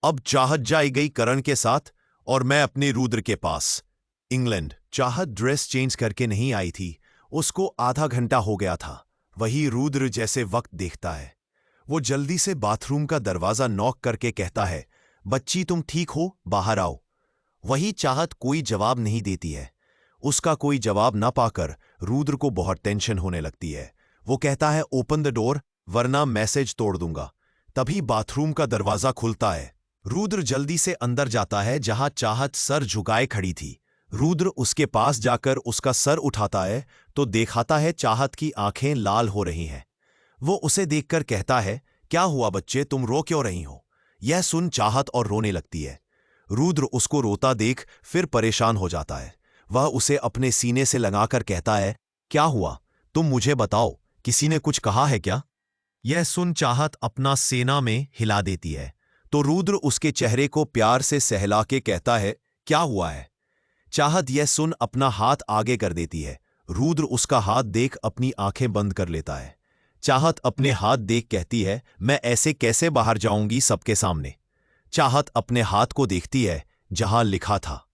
अब चाहत जाई गई करण के साथ और मैं अपने रुद्र के पास। इंग्लैंड। चाहत ड्रेस चेंज करके नहीं आई थी। उसको आधा घंटा हो गया था। वही रुद्र जैसे वक्त देखता है। वो जल्दी से बाथरूम का दरवाजा नॉक करके कहता है, बच्ची तुम ठीक हो, बाहर आओ। वही चाहत कोई जवाब नहीं देती है। उसका कोई जवाब ना पाकर रुद्र को बहुत टेंशन होने लगती है। वो कहता है, ओपन द डोर, वरना मैसेज तोड़ दूंगा। तभी बाथरूम का दरवाजा खुलता है। रुद्र जल्दी से अंदर जाता है जहां चाहत सर झुकाए खड़ी थी। रुद्र उसके पास जाकर उसका सर उठाता है तो दिखाता है चाहत की आंखें लाल हो रही हैं। वो उसे देखकर कहता है, क्या हुआ बच्चे, तुम रो क्यों रही हो? यह सुन चाहत और रोने लगती है। रुद्र उसको रोता देख फिर परेशान हो जाता है। वह उसे अपने सीने से लगाकर कहता है, क्या हुआ, तुम मुझे बताओ, किसी ने कुछ कहा है क्या? यह सुन चाहत अपना सेना में हिला देती है तो रुद्र उसके चेहरे को प्यार से सहला के कहता है, क्या हुआ है? चाहत यह सुन अपना हाथ आगे कर देती है। रुद्र उसका हाथ देख अपनी आंखें बंद कर लेता है। चाहत अपने हाथ देख कहती है, मैं ऐसे कैसे बाहर जाऊंगी सबके सामने? चाहत अपने हाथ को देखती है जहां लिखा था।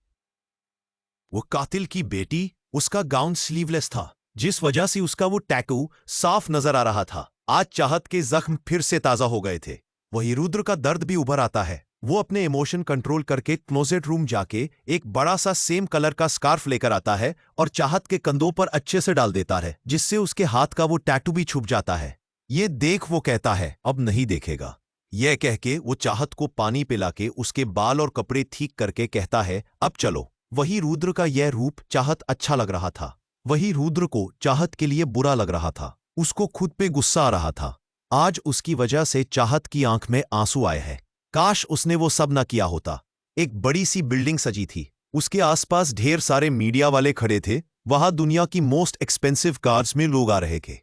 वो कातिल की बेटी। उसका गाउन स्लीवलेस था, जिस वजह से उसका वो टैटू साफ नजर आ रहा था। आज चाहत के जख्म फिर से ताजा हो गए थे। वही रुद्र का दर्द भी उभर आता है। वो अपने इमोशन कंट्रोल करके क्लोजेट रूम जाके एक बड़ा सा सेम कलर का स्कार्फ लेकर आता है और चाहत के कंधों पर अच्छे से डाल देता है, जिससे उसके हाथ का वो टैटू भी छुप जाता है। ये देख वो कहता है, अब नहीं देखेगा। यह कह के वो चाहत को पानी पिला के उसके बाल और कपड़े ठीक करके कहता है, अब चलो। वही रुद्र का यह रूप चाहत अच्छा लग रहा था। वही रुद्र को चाहत के लिए बुरा लग रहा था। उसको खुद पे गुस्सा आ रहा था। आज उसकी वजह से चाहत की आंख में आंसू आए हैं। काश उसने वो सब न किया होता। एक बड़ी सी बिल्डिंग सजी थी। उसके आसपास ढेर सारे मीडिया वाले खड़े थे। वहां दुनिया की मोस्ट एक्सपेंसिव कार्स में लोग आ रहे थे।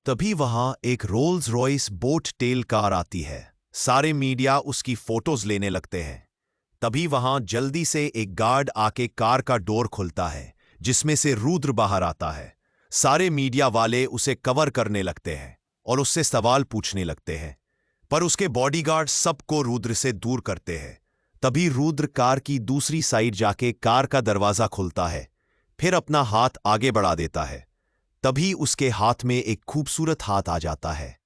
तभी वहां एक Rolls Royce boat tail car आती है। सारे मीडिया उसकी फोटोज लेने लगते हैं। तभी वहां जल्दी से एक गार्ड आके कार का डोर खुलता है, जिसमें से रुद्र बाहर आता है। सारे मीडिया वाले उसे कवर करने लगते हैं और उससे सवाल पूछने लगते हैं, पर उसके बॉडीगार्ड सबको रुद्र से दूर करते हैं। तभी रुद्र कार की दूसरी साइड जाके कार का दरवाजा खुलता है, फिर अपना हाथ आगे बढ़ा देता है। तभी उसके हाथ में एक खूबसूरत हाथ आ जाता है।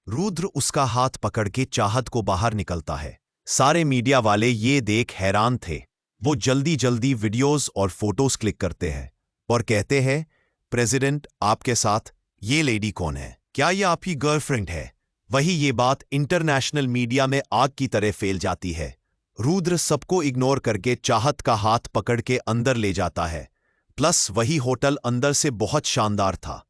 रुद्र उसका हाथ पकड़ के चाहत को बाहर निकलता है। सारे मीडिया वाले ये देख हैरान थे। वो जल्दी जल्दी वीडियोस और फोटोज क्लिक करते हैं और कहते हैं, प्रेसिडेंट आपके साथ ये लेडी कौन है? क्या ये आपकी गर्लफ्रेंड है? वही ये बात इंटरनेशनल मीडिया में आग की तरह फैल जाती है। रुद्र सबको इग्नोर करके चाहत का हाथ पकड़ के अंदर ले जाता है। प्लस वही होटल अंदर से बहुत शानदार था।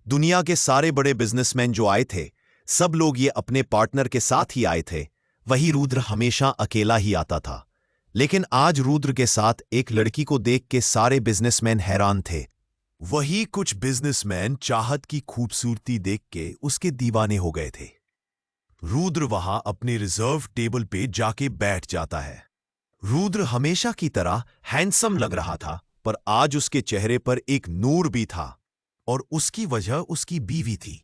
दुनिया के सारे बड़े बिजनेसमैन जो आए थे, सब लोग ये अपने पार्टनर के साथ ही आए थे। वही रुद्र हमेशा अकेला ही आता था, लेकिन आज रुद्र के साथ एक लड़की को देख के सारे बिजनेसमैन हैरान थे। वही कुछ बिजनेसमैन चाहत की खूबसूरती देख के उसके दीवाने हो गए थे। रुद्र वहां अपने रिजर्व टेबल पे जाके बैठ जाता है। रुद्र हमेशा की तरह हैंडसम लग रहा था, पर आज उसके चेहरे पर एक नूर भी था, और उसकी वजह उसकी बीवी थी।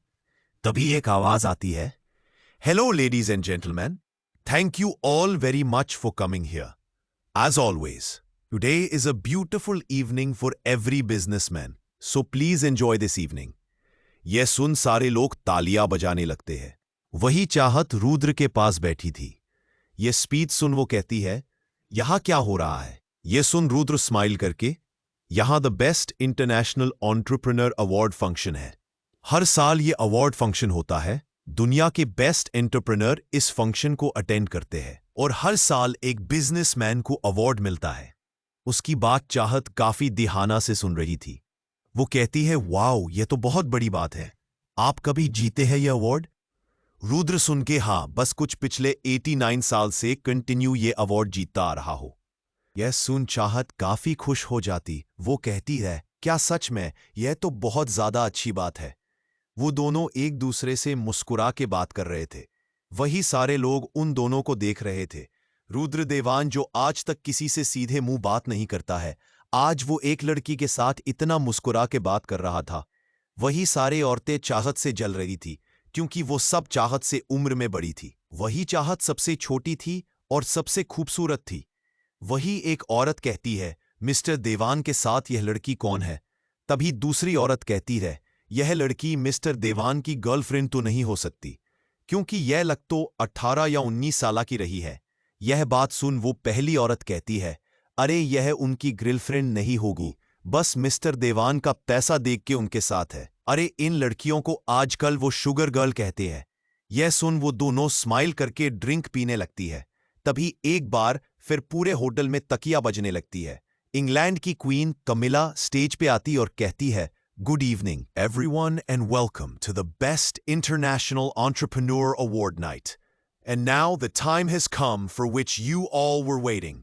तभी एक आवाज आती है, hello ladies and gentleman, thank you all very much for coming here. As always, today is a beautiful evening for every businessman, so please enjoy this evening. यह सुन सारे लोग तालियां बजाने लगते हैं। वही चाहत रुद्र के पास बैठी थी। यह स्पीच सुन वो कहती है, यहां क्या हो रहा है? यह सुन रुद्र स्माइल करके, यहां the best international entrepreneur award function है। हर साल यह अवार्ड फंक्शन होता है। दुनिया के बेस्ट एंटरप्रेन्योर इस फंक्शन को अटेंड करते हैं और हर साल एक बिजनेसमैन को अवार्ड मिलता है। उसकी बात चाहत काफी दिहाना से सुन रही थी। वो कहती है, वाओ, यह तो बहुत बड़ी बात है। आप कभी जीते हैं यह अवार्ड? रुद्र सुन के, हाँ, बस कुछ पिछले 89 साल से कंटिन्यू ये अवार्ड जीतता आ रहा हो। यह सुन चाहत काफी खुश हो जाती। वो कहती है, क्या सच में? यह तो बहुत ज्यादा अच्छी बात है। वो दोनों एक दूसरे से मुस्कुरा के बात कर रहे थे। वही सारे लोग उन दोनों को देख रहे थे। रुद्र देवान, जो आज तक किसी से सीधे मुंह बात नहीं करता है, आज वो एक लड़की के साथ इतना मुस्कुरा के बात कर रहा था। वही सारे औरतें चाहत से जल रही थी, क्योंकि वो सब चाहत से उम्र में बड़ी थी। वही चाहत सबसे छोटी थी और सबसे खूबसूरत थी। वही एक औरत कहती है, मिस्टर देवान के साथ यह लड़की कौन है? तभी दूसरी औरत कहती है, यह लड़की मिस्टर देवान की गर्लफ्रेंड तो नहीं हो सकती, क्योंकि यह लग तो 18 या 19 साल की रही है। यह बात सुन वो पहली औरत कहती है, अरे यह उनकी गर्लफ्रेंड नहीं होगी, बस मिस्टर देवान का पैसा देख के उनके साथ है। अरे इन लड़कियों को आजकल वो शुगर गर्ल कहते हैं। यह सुन वो दोनों स्माइल करके ड्रिंक पीने लगती है। तभी एक बार फिर पूरे होटल में तकिया बजने लगती है। इंग्लैंड की क्वीन कमिला स्टेज पे आती और कहती है, Good evening, everyone, and welcome to the Best International Entrepreneur Award Night. And now the time has come for which you all were waiting.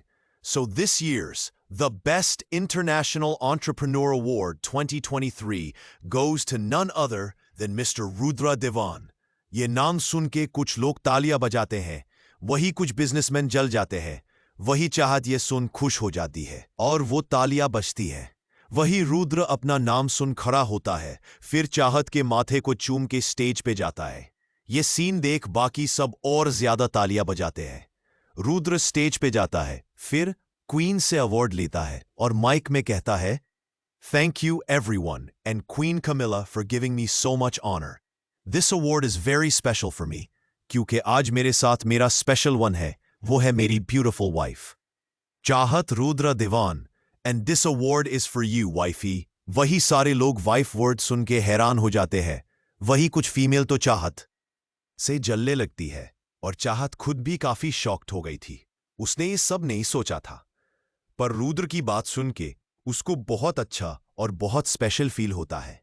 So this year's the Best International Entrepreneur Award 2023 goes to none other than Mr. Rudra Devan. ये नाम सुन के कुछ लोग तालियां बजाते हैं, वही कुछ बिजनेसमैन जल जाते हैं। वही चाहत ये सुन खुश हो जाती है और वो तालियां बजती है। वही रुद्र अपना नाम सुन खड़ा होता है, फिर चाहत के माथे को चूम के स्टेज पे जाता है। ये सीन देख बाकी सब और ज्यादा तालियां बजाते हैं। रुद्र स्टेज पे जाता है, फिर क्वीन से अवार्ड लेता है और माइक में कहता है, thank you everyone and queen Camilla for giving me so much honour. This award is very special for me, क्योंकि आज मेरे साथ मेरा स्पेशल वन है, वो है मेरी ब्यूटिफुल वाइफ चाहत रुद्र देवान। And this award is for you wifey. वही सारे लोग वाइफ वर्ड सुन के हैरान हो जाते हैं। वही कुछ फीमेल तो चाहत से जलने लगती है और चाहत खुद भी काफी शॉक्ड हो गई थी। उसने ये सब नहीं सोचा था, पर रुद्र की बात सुन के उसको बहुत अच्छा और बहुत स्पेशल फील होता है।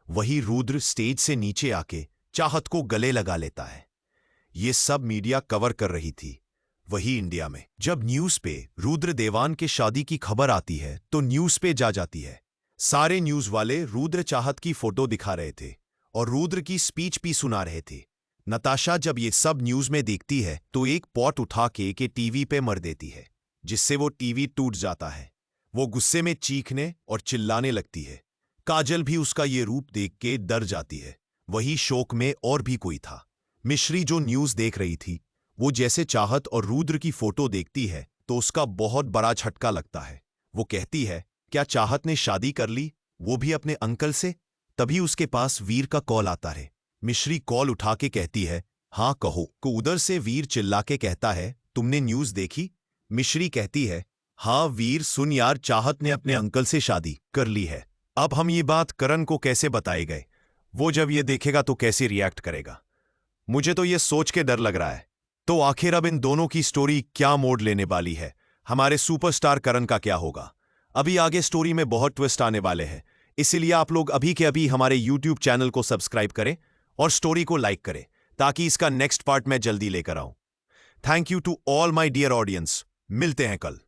वही रुद्र स्टेज से नीचे आके चाहत को गले लगा लेता है। ये सब मीडिया कवर कर रही थी। वही इंडिया में जब न्यूज पे रुद्र देवान के शादी की खबर आती है तो न्यूज पे जा जाती है। सारे न्यूज वाले रुद्र चाहत की फोटो दिखा रहे थे और रुद्र की स्पीच भी सुना रहे थे। नताशा जब ये सब न्यूज में देखती है तो एक पॉट उठा के टीवी पे मर देती है, जिससे वो टीवी टूट जाता है। वो गुस्से में चीखने और चिल्लाने लगती है। काजल भी उसका ये रूप देख के डर जाती है। वही शोक में और भी कोई था। मिश्री जो न्यूज देख रही थी, वो जैसे चाहत और रुद्र की फोटो देखती है तो उसका बहुत बड़ा झटका लगता है। वो कहती है, क्या चाहत ने शादी कर ली, वो भी अपने अंकल से? तभी उसके पास वीर का कॉल आता है। मिश्री कॉल उठा के कहती है, हाँ कहो। को उधर से वीर चिल्ला के कहता है, तुमने न्यूज देखी? मिश्री कहती है, हाँ वीर, सुन यार, चाहत ने अपने अंकल से शादी कर ली है। अब हम ये बात करण को कैसे बताए गए? वो जब ये देखेगा तो कैसे रिएक्ट करेगा? मुझे तो ये सोच के डर लग रहा है। तो आखिर अब इन दोनों की स्टोरी क्या मोड़ लेने वाली है? हमारे सुपरस्टार करण का क्या होगा? अभी आगे स्टोरी में बहुत ट्विस्ट आने वाले हैं, इसीलिए आप लोग अभी के अभी हमारे YouTube चैनल को सब्सक्राइब करें और स्टोरी को लाइक करें, ताकि इसका नेक्स्ट पार्ट मैं जल्दी लेकर आऊं। Thank you to all my dear audience. मिलते हैं कल।